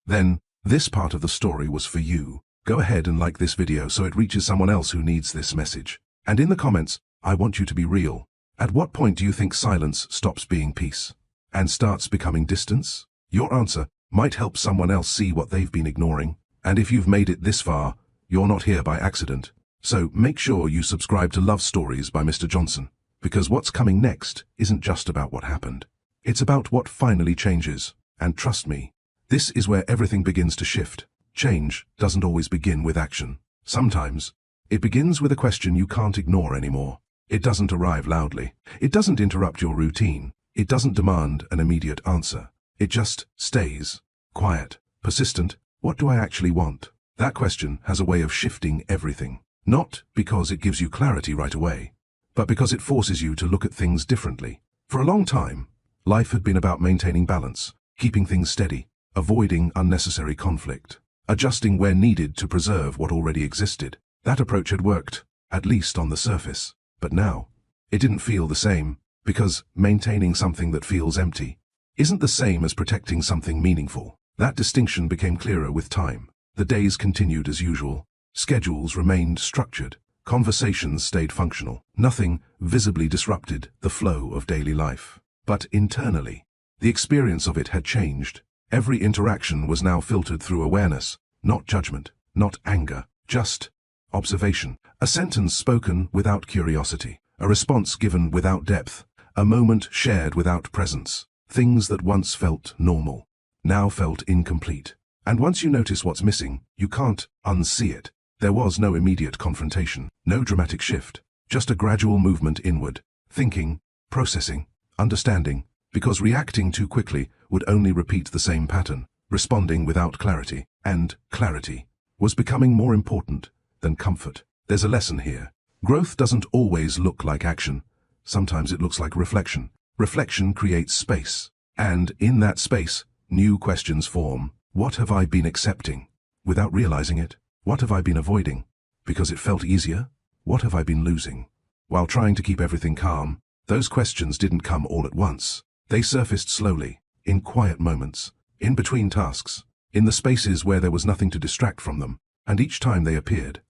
then this part of the story was for you. go ahead and like this video so it reaches someone else who needs this message. And in the comments, I want you to be real. At what point do you think silence stops being peace and starts becoming distance? Your answer might help someone else see what they've been ignoring. And if you've made it this far, you're not here by accident. So make sure you subscribe to Love Stories by Mr. Johnson, because what's coming next isn't just about what happened. It's about what finally changes. And trust me, this is where everything begins to shift. Change doesn't always begin with action. Sometimes, it begins with a question you can't ignore anymore. It doesn't arrive loudly. It doesn't interrupt your routine. It doesn't demand an immediate answer. It just stays. Quiet. Persistent. What do I actually want? That question has a way of shifting everything. Not because it gives you clarity right away, but because it forces you to look at things differently. For a long time, life had been about maintaining balance, keeping things steady, avoiding unnecessary conflict, adjusting where needed to preserve what already existed. That approach had worked, at least on the surface. But now, it didn't feel the same, because maintaining something that feels empty isn't the same as protecting something meaningful. That distinction became clearer with time. The days continued as usual. Schedules remained structured. Conversations stayed functional. Nothing visibly disrupted the flow of daily life. But internally, the experience of it had changed. Every interaction was now filtered through awareness, not judgment, not anger, just observation. A sentence spoken without curiosity, a response given without depth, a moment shared without presence. Things that once felt normal now felt incomplete. And once you notice what's missing, you can't unsee it. There was no immediate confrontation, no dramatic shift, just a gradual movement inward, thinking, processing, understanding, because reacting too quickly would only repeat the same pattern, responding without clarity, and clarity was becoming more important than comfort. There's a lesson here. Growth doesn't always look like action. Sometimes it looks like reflection. Reflection creates space, and in that space, new questions form. What have I been accepting without realizing it? What have I been avoiding because it felt easier? What have I been losing? While trying to keep everything calm, those questions didn't come all at once. They surfaced slowly, in quiet moments, in between tasks, in the spaces where there was nothing to distract from them, and each time they appeared,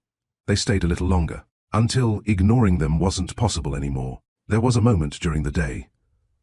they stayed a little longer, until ignoring them wasn't possible anymore. There was a moment during the day,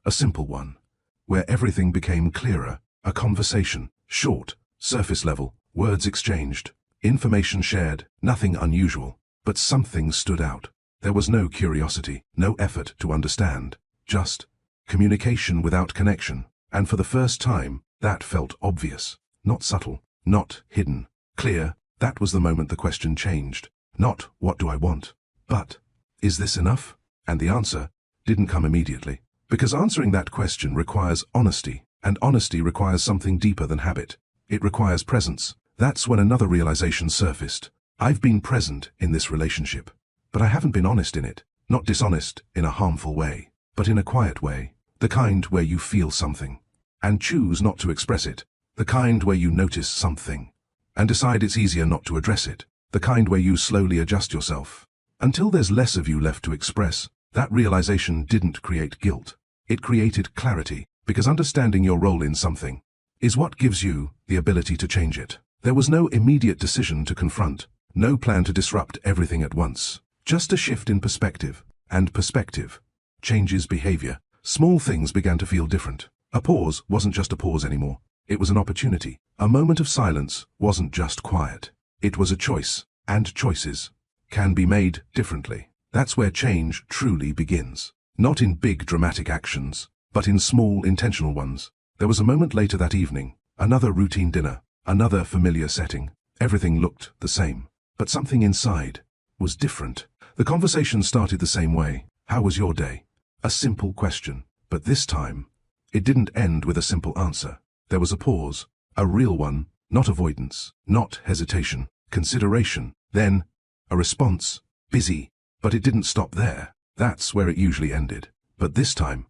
a simple one, where everything became clearer, a conversation, short, surface level, words exchanged, information shared, nothing unusual, but something stood out. There was no curiosity, no effort to understand, just communication without connection, and for the first time, that felt obvious, not subtle, not hidden, clear. That was the moment the question changed. Not, what do I want? But, is this enough? And the answer didn't come immediately, because answering that question requires honesty, and honesty requires something deeper than habit. It requires presence. That's when another realization surfaced. I've been present in this relationship, but I haven't been honest in it. Not dishonest in a harmful way, but in a quiet way. The kind where you feel something and choose not to express it. The kind where you notice something and decide it's easier not to address it. The kind where you slowly adjust yourself until there's less of you left to express. That realization didn't create guilt. It created clarity, because understanding your role in something is what gives you the ability to change it. There was no immediate decision to confront, no plan to disrupt everything at once, just a shift in perspective, and perspective changes behavior. Small things began to feel different. A pause wasn't just a pause anymore. It was an opportunity. A moment of silence wasn't just quiet. It was a choice, and choices can be made differently. That's where change truly begins. Not in big dramatic actions, but in small intentional ones. There was a moment later that evening, another routine dinner, another familiar setting. Everything looked the same, but something inside was different. The conversation started the same way. How was your day? A simple question, but this time, it didn't end with a simple answer. There was a pause, a real one, not avoidance, not hesitation, consideration. Then, a response, busy, but it didn't stop there. That's where it usually ended. But this time,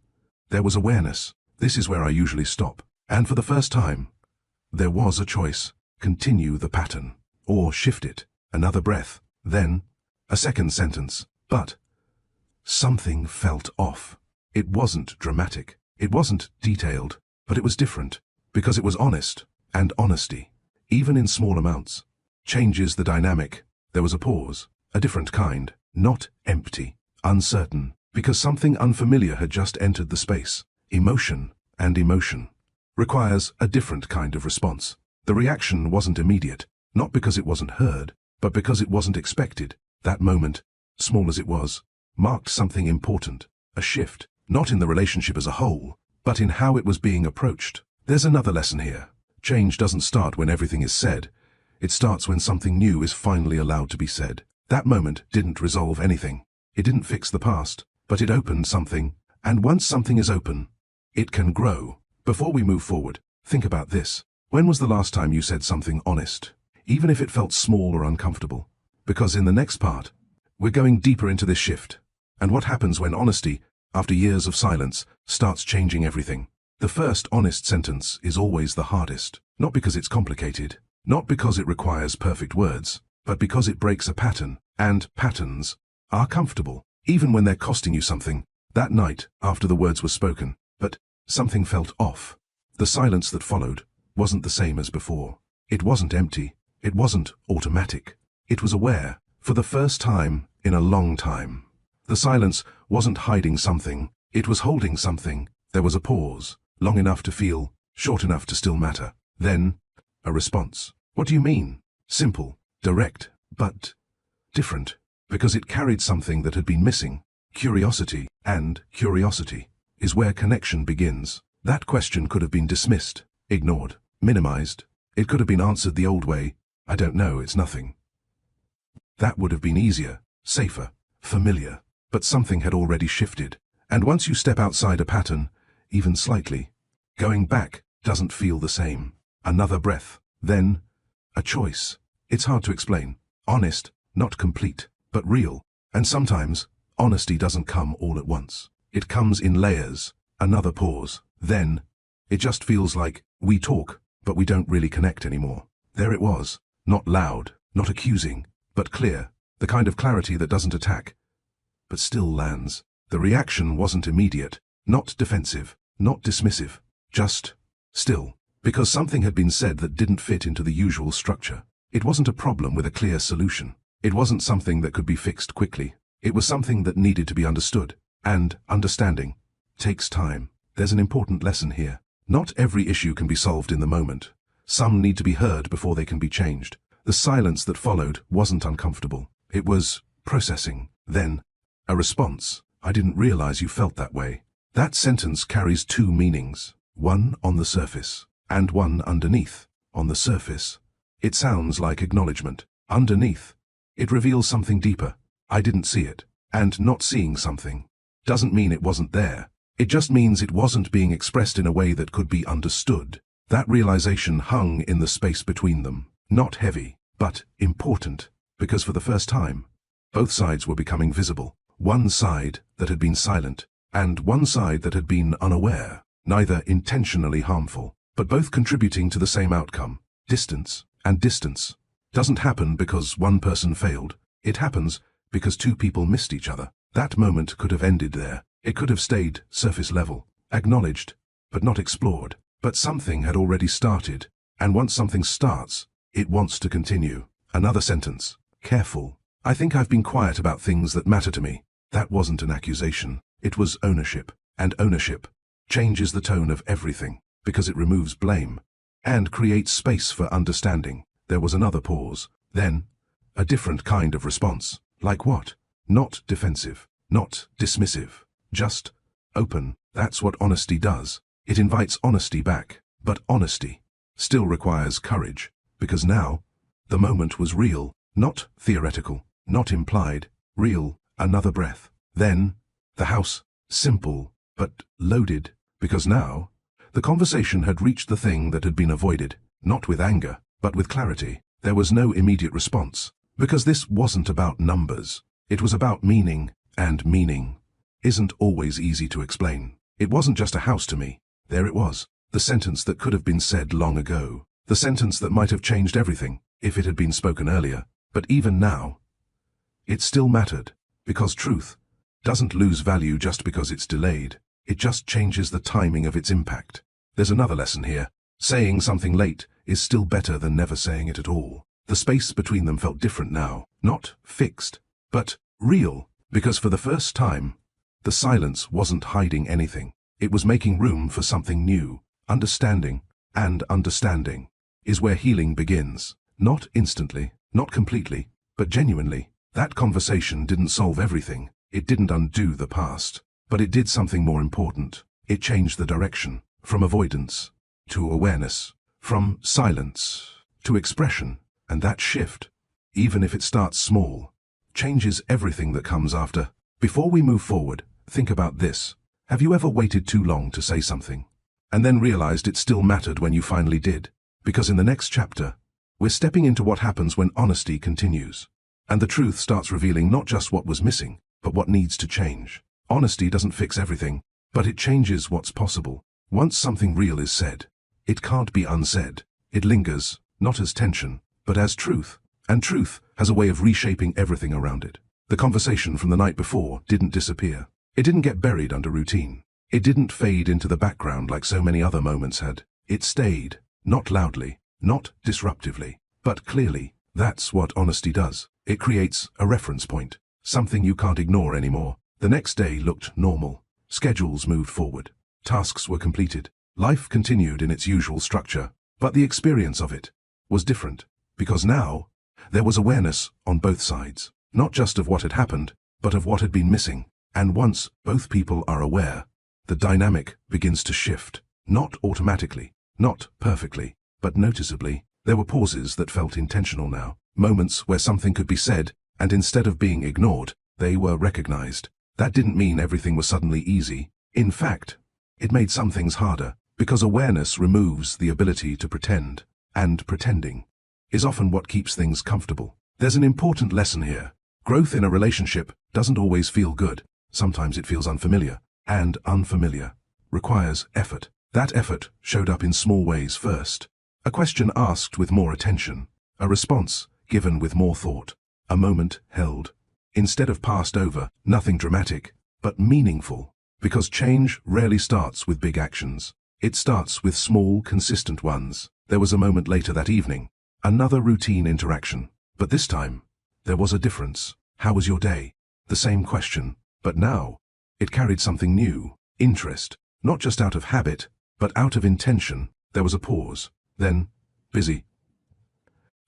there was awareness. This is where I usually stop. And for the first time, there was a choice. Continue the pattern, or shift it. Another breath, then a second sentence. But something felt off. It wasn't dramatic. It wasn't detailed, but it was different, because it was honest, and honesty, even in small amounts, changes the dynamic. There was a pause, a different kind, not empty, uncertain, because something unfamiliar had just entered the space. Emotion, and emotion, requires a different kind of response. The reaction wasn't immediate, not because it wasn't heard, but because it wasn't expected. That moment, small as it was, marked something important, a shift, not in the relationship as a whole, but in how it was being approached. There's another lesson here. Change doesn't start when everything is said. It starts when something new is finally allowed to be said. That moment didn't resolve anything. It didn't fix the past, but it opened something, and once something is open, it can grow. Before we move forward, think about this. When was the last time you said something honest, even if it felt small or uncomfortable? Because in the next part, we're going deeper into this shift, and what happens when honesty, after years of silence, starts changing everything. The first honest sentence is always the hardest, not because it's complicated, not because it requires perfect words, but because it breaks a pattern, and patterns are comfortable, even when they're costing you something. That night, after the words were spoken, but something felt off. The silence that followed wasn't the same as before. It wasn't empty. It wasn't automatic. It was aware, for the first time in a long time. The silence wasn't hiding something. It was holding something. There was a pause, long enough to feel, short enough to still matter. Then, a response. What do you mean? Simple, direct, but different, because it carried something that had been missing. Curiosity, and curiosity is where connection begins. That question could have been dismissed, ignored, minimized. It could have been answered the old way. I don't know, it's nothing. That would have been easier, safer, familiar. But something had already shifted. And once you step outside a pattern, even slightly, going back doesn't feel the same. Another breath, then a choice. It's hard to explain. Honest, not complete, but real. And sometimes, honesty doesn't come all at once. It comes in layers. Another pause. Then, it just feels like we talk, but we don't really connect anymore. There it was. Not loud, not accusing, but clear. The kind of clarity that doesn't attack, but still lands. The reaction wasn't immediate, not defensive, not dismissive, just still, because something had been said that didn't fit into the usual structure. It wasn't a problem with a clear solution. It wasn't something that could be fixed quickly. It was something that needed to be understood, and understanding takes time. There's an important lesson here. Not every issue can be solved in the moment. Some need to be heard before they can be changed. The silence that followed wasn't uncomfortable. It was processing. Then, a response. I didn't realize you felt that way. That sentence carries two meanings, one on the surface, and one underneath. On the surface, it sounds like acknowledgement. Underneath, it reveals something deeper. I didn't see it. And not seeing something doesn't mean it wasn't there. It just means it wasn't being expressed in a way that could be understood. That realization hung in the space between them. Not heavy, but important, because for the first time, both sides were becoming visible. One side that had been silent, and one side that had been unaware, neither intentionally harmful, but both contributing to the same outcome. Distance, and distance doesn't happen because one person failed. It happens because two people missed each other. That moment could have ended there. It could have stayed surface level, acknowledged, but not explored. But something had already started, and once something starts, it wants to continue. Another sentence. Careful. I think I've been quiet about things that matter to me. That wasn't an accusation. It was ownership. And ownership changes the tone of everything, because it removes blame, and creates space for understanding. There was another pause. Then, a different kind of response. Like what? Not defensive, not dismissive, just open. That's what honesty does. It invites honesty back. But honesty still requires courage, because now, the moment was real, not theoretical, not implied, real. Another breath. Then, the house, simple, but loaded, because now, the conversation had reached the thing that had been avoided, not with anger, but with clarity. There was no immediate response, because this wasn't about numbers. It was about meaning, and meaning isn't always easy to explain. It wasn't just a house to me. There it was, the sentence that could have been said long ago, the sentence that might have changed everything, if it had been spoken earlier. But even now, it still mattered, because truth doesn't lose value just because it's delayed. It just changes the timing of its impact. There's another lesson here. Saying something late is still better than never saying it at all. The space between them felt different now, not fixed, but real, because for the first time, the silence wasn't hiding anything. It was making room for something new. Understanding, and understanding, is where healing begins. Not instantly, not completely, but genuinely. That conversation didn't solve everything. It didn't undo the past. But it did something more important. It changed the direction, from avoidance to awareness, from silence to expression. And that shift, even if it starts small, changes everything that comes after. Before we move forward, think about this. Have you ever waited too long to say something, and then realized it still mattered when you finally did? Because in the next chapter, we're stepping into what happens when honesty continues, and the truth starts revealing not just what was missing, but what needs to change. Honesty doesn't fix everything, but it changes what's possible. Once something real is said, it can't be unsaid. It lingers, not as tension, but as truth. And truth has a way of reshaping everything around it. The conversation from the night before didn't disappear. It didn't get buried under routine. It didn't fade into the background like so many other moments had. It stayed, not loudly, not disruptively, but clearly. That's what honesty does. It creates a reference point, something you can't ignore anymore. The next day looked normal. Schedules moved forward. Tasks were completed. Life continued in its usual structure, but the experience of it was different, because now there was awareness on both sides, not just of what had happened, but of what had been missing. And once both people are aware, the dynamic begins to shift, not automatically, not perfectly, but noticeably. There were pauses that felt intentional now, moments where something could be said, and instead of being ignored, they were recognized. That didn't mean everything was suddenly easy. In fact, it made some things harder, because awareness removes the ability to pretend, and pretending is often what keeps things comfortable. There's an important lesson here. Growth in a relationship doesn't always feel good. Sometimes it feels unfamiliar, and unfamiliar requires effort. That effort showed up in small ways first. A question asked with more attention, a response given with more thought, a moment held, instead of passed over. Nothing dramatic, but meaningful, because change rarely starts with big actions. It starts with small, consistent ones. There was a moment later that evening, another routine interaction, but this time, there was a difference. How was your day? The same question, but now, it carried something new, interest, not just out of habit, but out of intention. There was a pause, then, busy.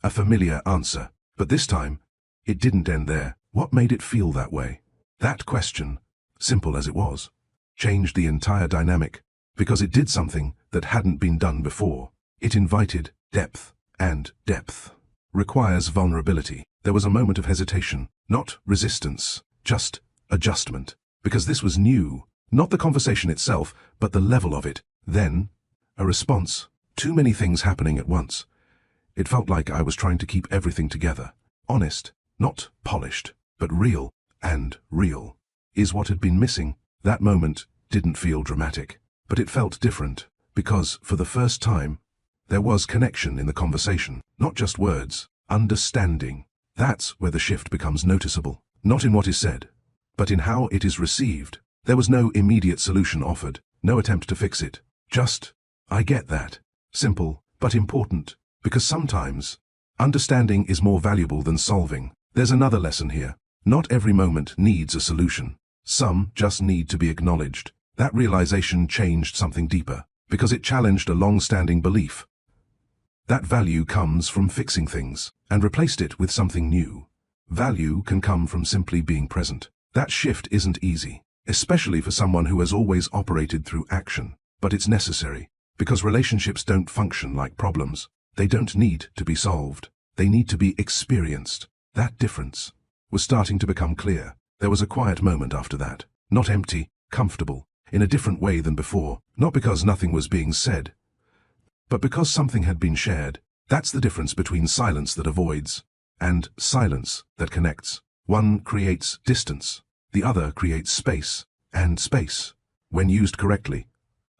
A familiar answer, but this time, it didn't end there. What made it feel that way? That question, simple as it was, changed the entire dynamic, because it did something that hadn't been done before. It invited depth, and depth requires vulnerability. There was a moment of hesitation, not resistance, just adjustment, because this was new, not the conversation itself, but the level of it. Then, a response. Too many things happening at once. It felt like I was trying to keep everything together. Honest, not polished, but real, and real is what had been missing. That moment didn't feel dramatic, but it felt different, because for the first time, there was connection in the conversation, not just words, understanding. That's where the shift becomes noticeable, not in what is said, but in how it is received. There was no immediate solution offered, no attempt to fix it. Just, I get that. Simple, but important, because sometimes, understanding is more valuable than solving. There's another lesson here. Not every moment needs a solution. Some just need to be acknowledged. That realization changed something deeper, because it challenged a long-standing belief. That value comes from fixing things, and replaced it with something new. Value can come from simply being present. That shift isn't easy, especially for someone who has always operated through action, but it's necessary, because relationships don't function like problems. They don't need to be solved. They need to be experienced. That difference was starting to become clear. There was a quiet moment after that, not empty, comfortable, in a different way than before, not because nothing was being said, but because something had been shared. That's the difference between silence that avoids and silence that connects. One creates distance, the other creates space, and space, when used correctly,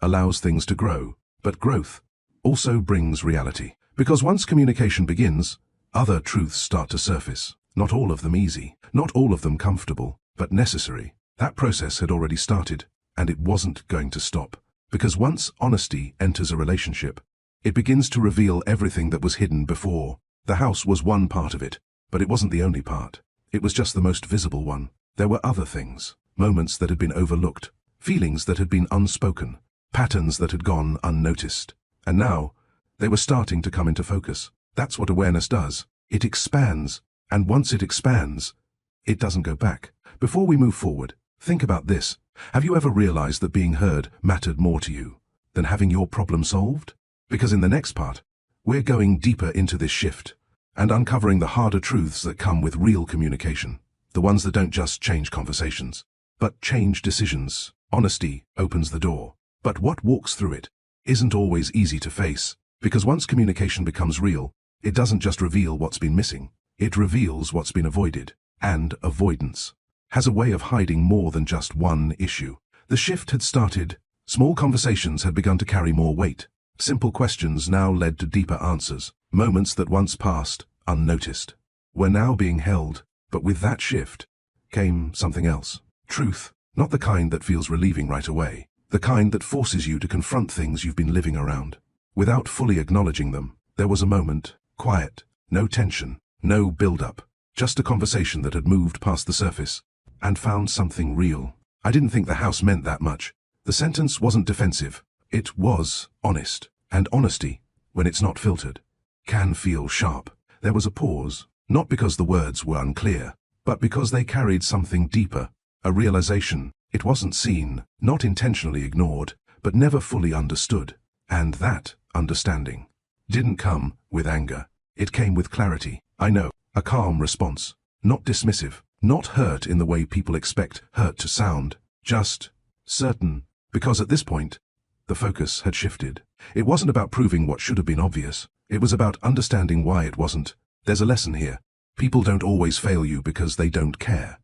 allows things to grow. But growth also brings reality, because once communication begins, other truths start to surface. Not all of them easy, not all of them comfortable, but necessary. That process had already started, and it wasn't going to stop, because once honesty enters a relationship, it begins to reveal everything that was hidden before. The house was one part of it, but it wasn't the only part. It was just the most visible one. There were other things, moments that had been overlooked, feelings that had been unspoken, patterns that had gone unnoticed. And now, they were starting to come into focus. That's what awareness does. It expands, and once it expands, it doesn't go back. Before we move forward, think about this. Have you ever realized that being heard mattered more to you than having your problem solved? Because in the next part, we're going deeper into this shift and uncovering the harder truths that come with real communication, the ones that don't just change conversations, but change decisions. Honesty opens the door, but what walks through it isn't always easy to face, because once communication becomes real, it doesn't just reveal what's been missing, it reveals what's been avoided, and avoidance has a way of hiding more than just one issue. The shift had started. Small conversations had begun to carry more weight. Simple questions now led to deeper answers. Moments that once passed unnoticed were now being held, but with that shift came something else. Truth, not the kind that feels relieving right away, the kind that forces you to confront things you've been living around. Without fully acknowledging them, there was a moment, quiet, no tension, no build-up, just a conversation that had moved past the surface and found something real. I didn't think the house meant that much. The sentence wasn't defensive. It was honest. And honesty, when it's not filtered, can feel sharp. There was a pause, not because the words were unclear, but because they carried something deeper, a realization. It wasn't seen, not intentionally ignored, but never fully understood. And that understanding didn't come with anger. It came with clarity. I know, a calm response, not dismissive, not hurt in the way people expect hurt to sound, just certain, because at this point, the focus had shifted. It wasn't about proving what should have been obvious. It was about understanding why it wasn't. There's a lesson here. People don't always fail you because they don't care.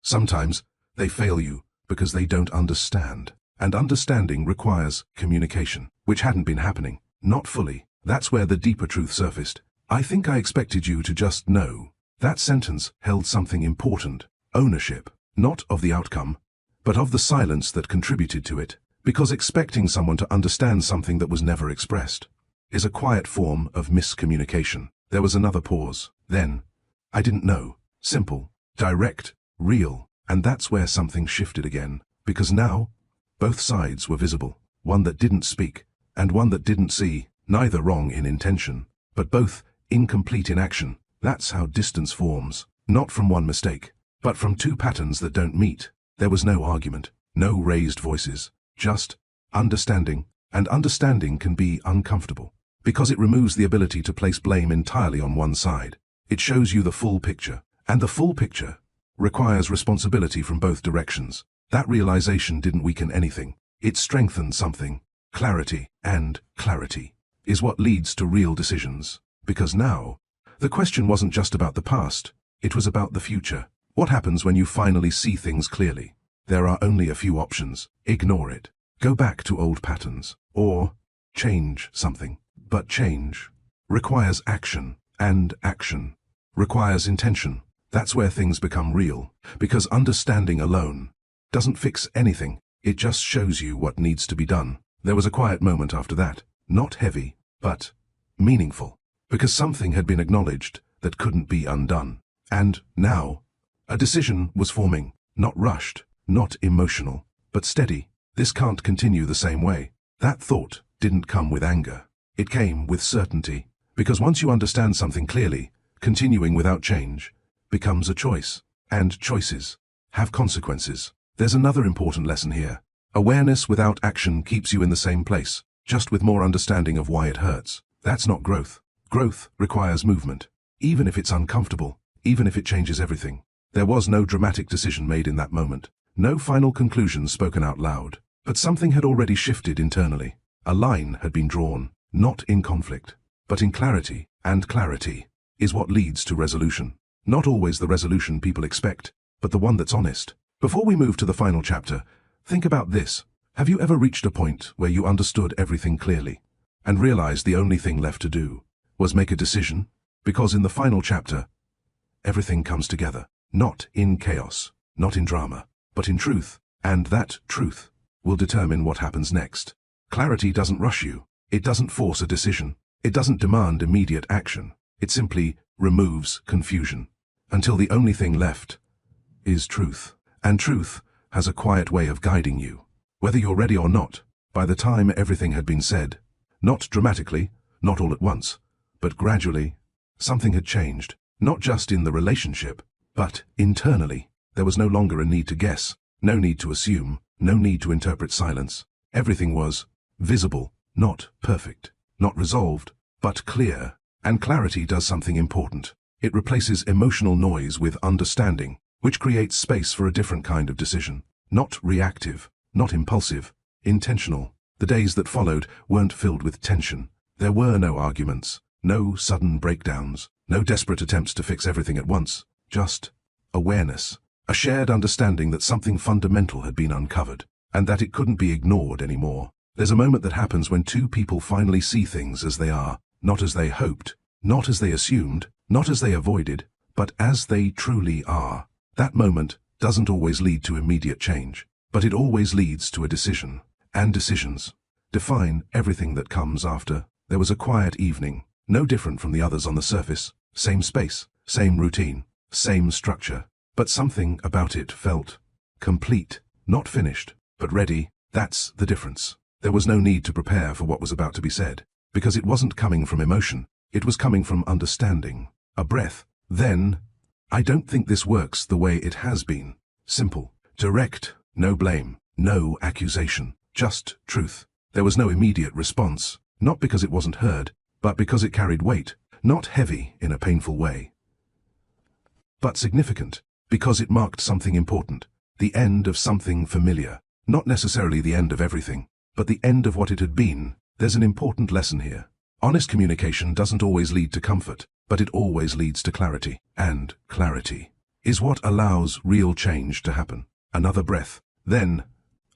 Sometimes they fail you because they don't understand. And understanding requires communication, which hadn't been happening. Not fully. That's where the deeper truth surfaced. I think I expected you to just know. That sentence held something important. Ownership, not of the outcome, but of the silence that contributed to it. Because expecting someone to understand something that was never expressed is a quiet form of miscommunication. There was another pause. Then, I didn't know. Simple, direct, real. And that's where something shifted again. Because now, both sides were visible. One that didn't speak, and one that didn't see. Neither wrong in intention, but both incomplete in action. That's how distance forms. Not from one mistake, but from two patterns that don't meet. There was no argument, no raised voices. Just understanding, and understanding can be uncomfortable, because it removes the ability to place blame entirely on one side. It shows you the full picture, and the full picture requires responsibility from both directions. That realization didn't weaken anything. It strengthened something. Clarity, and clarity is what leads to real decisions. Because now, the question wasn't just about the past, it was about the future. What happens when you finally see things clearly? There are only a few options. Ignore it. Go back to old patterns. Or change something. But change requires action, and action requires intention. That's where things become real. Because understanding alone doesn't fix anything. It just shows you what needs to be done. There was a quiet moment after that. Not heavy, but meaningful. Because something had been acknowledged that couldn't be undone. And now, a decision was forming. Not rushed. Not emotional, but steady. This can't continue the same way. That thought didn't come with anger. It came with certainty. Because once you understand something clearly, continuing without change becomes a choice. And choices have consequences. There's another important lesson here. Awareness without action keeps you in the same place, just with more understanding of why it hurts. That's not growth. Growth requires movement. Even if it's uncomfortable, even if it changes everything. There was no dramatic decision made in that moment. No final conclusions spoken out loud, but something had already shifted internally. A line had been drawn, not in conflict, but in clarity, and clarity is what leads to resolution. Not always the resolution people expect, but the one that's honest. Before we move to the final chapter, think about this. Have you ever reached a point where you understood everything clearly, and realized the only thing left to do was make a decision? Because in the final chapter, everything comes together, not in chaos, not in drama, but in truth, and that truth will determine what happens next. Clarity doesn't rush you. It doesn't force a decision. It doesn't demand immediate action. It simply removes confusion, until the only thing left is truth. And truth has a quiet way of guiding you, whether you're ready or not. By the time everything had been said, not dramatically, not all at once, but gradually, something had changed, not just in the relationship, but internally. There was no longer a need to guess, no need to assume, no need to interpret silence. Everything was visible, not perfect, not resolved, but clear. And clarity does something important. It replaces emotional noise with understanding, which creates space for a different kind of decision. Not reactive, not impulsive, intentional. The days that followed weren't filled with tension. There were no arguments, no sudden breakdowns, no desperate attempts to fix everything at once. Just awareness, a shared understanding that something fundamental had been uncovered, and that it couldn't be ignored anymore. There's a moment that happens when two people finally see things as they are, not as they hoped, not as they assumed, not as they avoided, but as they truly are. That moment doesn't always lead to immediate change, but it always leads to a decision. And decisions define everything that comes after. There was a quiet evening, no different from the others on the surface. Same space, same routine, same structure. But something about it felt complete, not finished, but ready. That's the difference. There was no need to prepare for what was about to be said, because it wasn't coming from emotion. It was coming from understanding. A breath. Then, I don't think this works the way it has been. Simple, direct, no blame, no accusation, just truth. There was no immediate response, not because it wasn't heard, but because it carried weight, not heavy in a painful way, but significant, because it marked something important, the end of something familiar, not necessarily the end of everything, but the end of what it had been. There's an important lesson here. Honest communication doesn't always lead to comfort, but it always leads to clarity. And clarity is what allows real change to happen. Another breath. Then,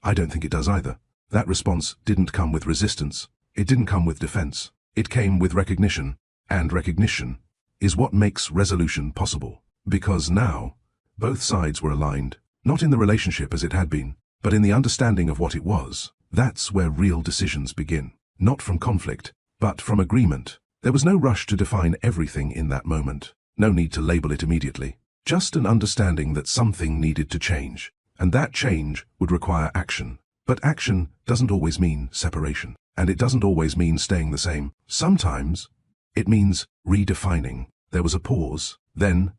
I don't think it does either. That response didn't come with resistance. It didn't come with defense. It came with recognition. And recognition is what makes resolution possible. Because now, both sides were aligned, not in the relationship as it had been, but in the understanding of what it was. That's where real decisions begin. Not from conflict, but from agreement. There was no rush to define everything in that moment. No need to label it immediately. Just an understanding that something needed to change. And that change would require action. But action doesn't always mean separation. And it doesn't always mean staying the same. Sometimes, it means redefining. There was a pause. Then,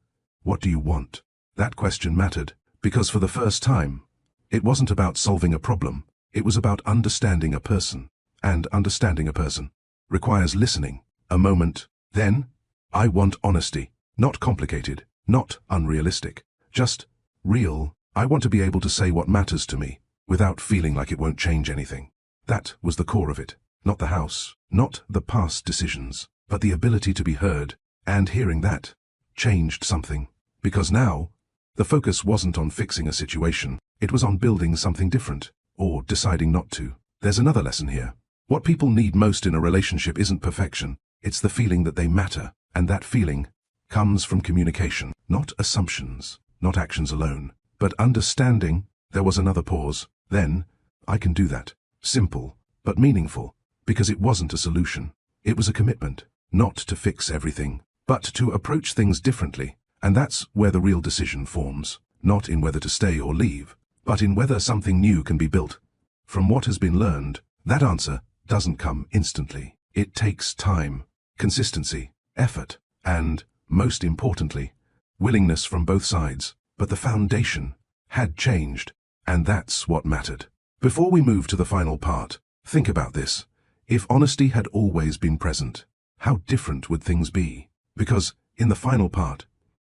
what do you want? That question mattered, because for the first time, it wasn't about solving a problem. It was about understanding a person. And understanding a person requires listening. A moment. Then, I want honesty. Not complicated, not unrealistic. Just real. I want to be able to say what matters to me, without feeling like it won't change anything. That was the core of it. Not the house, not the past decisions, but the ability to be heard. And hearing that changed something. Because now, the focus wasn't on fixing a situation. It was on building something different, or deciding not to. There's another lesson here. What people need most in a relationship isn't perfection. It's the feeling that they matter, and that feeling comes from communication, not assumptions, not actions alone, but understanding. There was another pause. Then, I can do that. Simple, but meaningful, because it wasn't a solution. It was a commitment, not to fix everything, but to approach things differently. And that's where the real decision forms, not in whether to stay or leave, but in whether something new can be built. From what has been learned, that answer doesn't come instantly. It takes time, consistency, effort, and, most importantly, willingness from both sides. But the foundation had changed, and that's what mattered. Before we move to the final part, think about this. If honesty had always been present, how different would things be? Because, in the final part,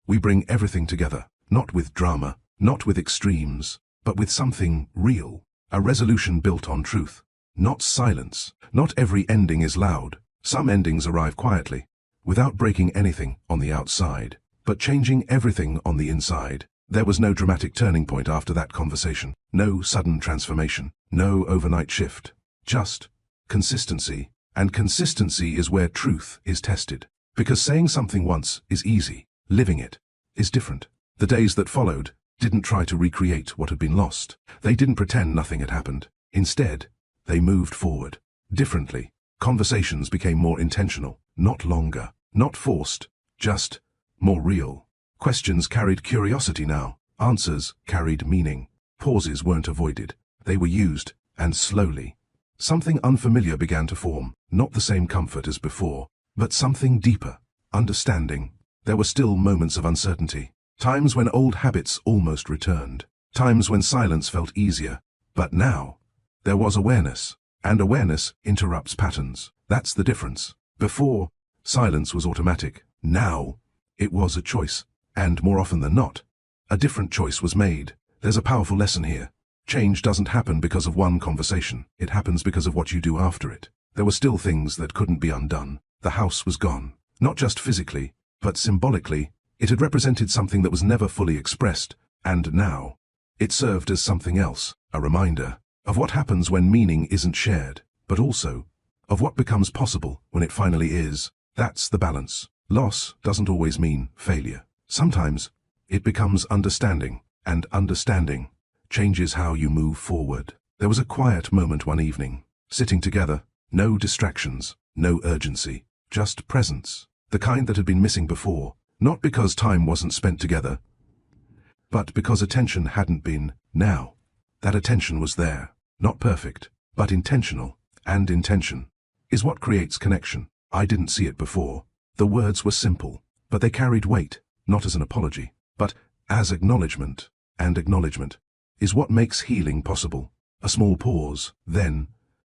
we bring everything together, not with drama, not with extremes, but with something real, a resolution built on truth. Not silence. Not every ending is loud. Some endings arrive quietly, without breaking anything on the outside, but changing everything on the inside. There was no dramatic turning point after that conversation. No sudden transformation. No overnight shift. Just consistency. And consistency is where truth is tested. Because saying something once is easy. Living it is different. The days that followed didn't try to recreate what had been lost. They didn't pretend nothing had happened. Instead, they moved forward. Differently. Conversations became more intentional, not longer. Not forced, just more real. Questions carried curiosity now. Answers carried meaning. Pauses weren't avoided. They were used, and slowly. Something unfamiliar began to form, not the same comfort as before, but something deeper. Understanding. There were still moments of uncertainty. Times when old habits almost returned. Times when silence felt easier. But now, there was awareness. And awareness interrupts patterns. That's the difference. Before, silence was automatic. Now, it was a choice. And more often than not, a different choice was made. There's a powerful lesson here. Change doesn't happen because of one conversation. It happens because of what you do after it. There were still things that couldn't be undone. The house was gone. Not just physically, but symbolically. It had represented something that was never fully expressed. And now, it served as something else. A reminder of what happens when meaning isn't shared, but also of what becomes possible when it finally is. That's the balance. Loss doesn't always mean failure. Sometimes it becomes understanding, and understanding changes how you move forward. There was a quiet moment one evening, sitting together, no distractions, no urgency, just presence, the kind that had been missing before, not because time wasn't spent together, but because attention hadn't been. Now, that attention was there, not perfect, but intentional, and intention is what creates connection. I didn't see it before. The words were simple, but they carried weight, not as an apology, but as acknowledgement, and acknowledgement is what makes healing possible. A small pause, then,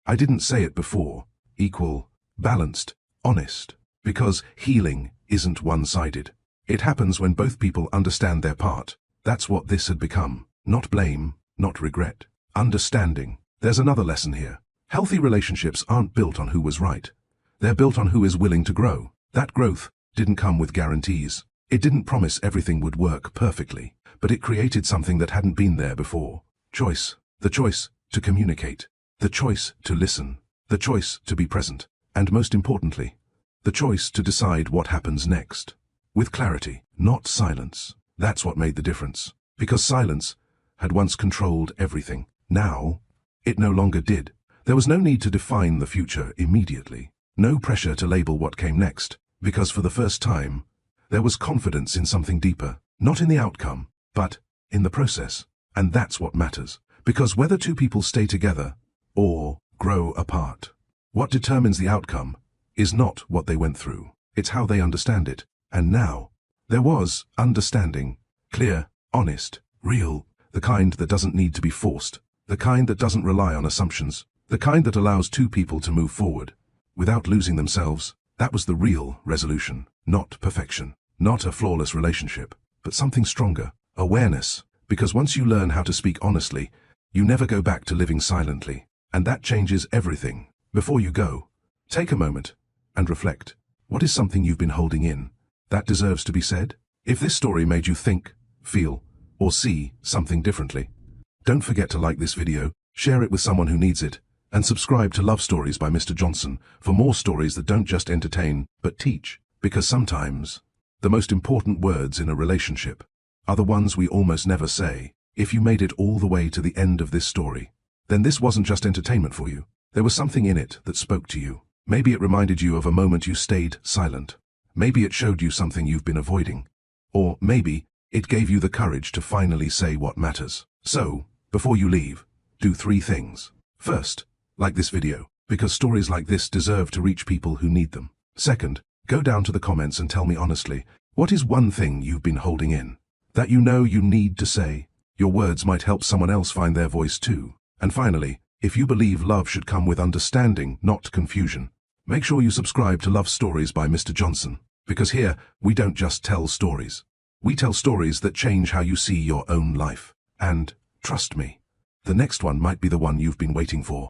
I didn't say it before, equal, balanced, honest, because healing isn't one-sided. It happens when both people understand their part. That's what this had become. Not blame, not regret. Understanding. There's another lesson here. Healthy relationships aren't built on who was right. They're built on who is willing to grow. That growth didn't come with guarantees. It didn't promise everything would work perfectly, but it created something that hadn't been there before. Choice. The choice to communicate. The choice to listen. The choice to be present. And most importantly, the choice to decide what happens next. With clarity, not silence. That's what made the difference. Because silence had once controlled everything. Now, it no longer did. There was no need to define the future immediately. No pressure to label what came next. Because for the first time, there was confidence in something deeper. Not in the outcome, but in the process. And that's what matters. Because whether two people stay together or grow apart, what determines the outcome is not what they went through. It's how they understand it. And now, there was understanding. Clear, honest, real. The kind that doesn't need to be forced. The kind that doesn't rely on assumptions. The kind that allows two people to move forward without losing themselves. That was the real resolution. Not perfection. Not a flawless relationship, but something stronger. Awareness. Because once you learn how to speak honestly, you never go back to living silently. And that changes everything. Before you go, take a moment and reflect. What is something you've been holding in that deserves to be said? If this story made you think, feel, or see something differently, don't forget to like this video, share it with someone who needs it, and subscribe to Love Stories by Mr. Johnson for more stories that don't just entertain, but teach. Because sometimes, the most important words in a relationship are the ones we almost never say. If you made it all the way to the end of this story, then this wasn't just entertainment for you. There was something in it that spoke to you. Maybe it reminded you of a moment you stayed silent. Maybe it showed you something you've been avoiding. Or maybe it gave you the courage to finally say what matters. So, before you leave, do 3 things. First, like this video, because stories like this deserve to reach people who need them. Second, go down to the comments and tell me honestly, what is one thing you've been holding in that you know you need to say? Your words might help someone else find their voice too. And finally, if you believe love should come with understanding, not confusion, make sure you subscribe to Love Stories by Mr. Johnson, because here, we don't just tell stories. We tell stories that change how you see your own life. And, trust me, the next one might be the one you've been waiting for.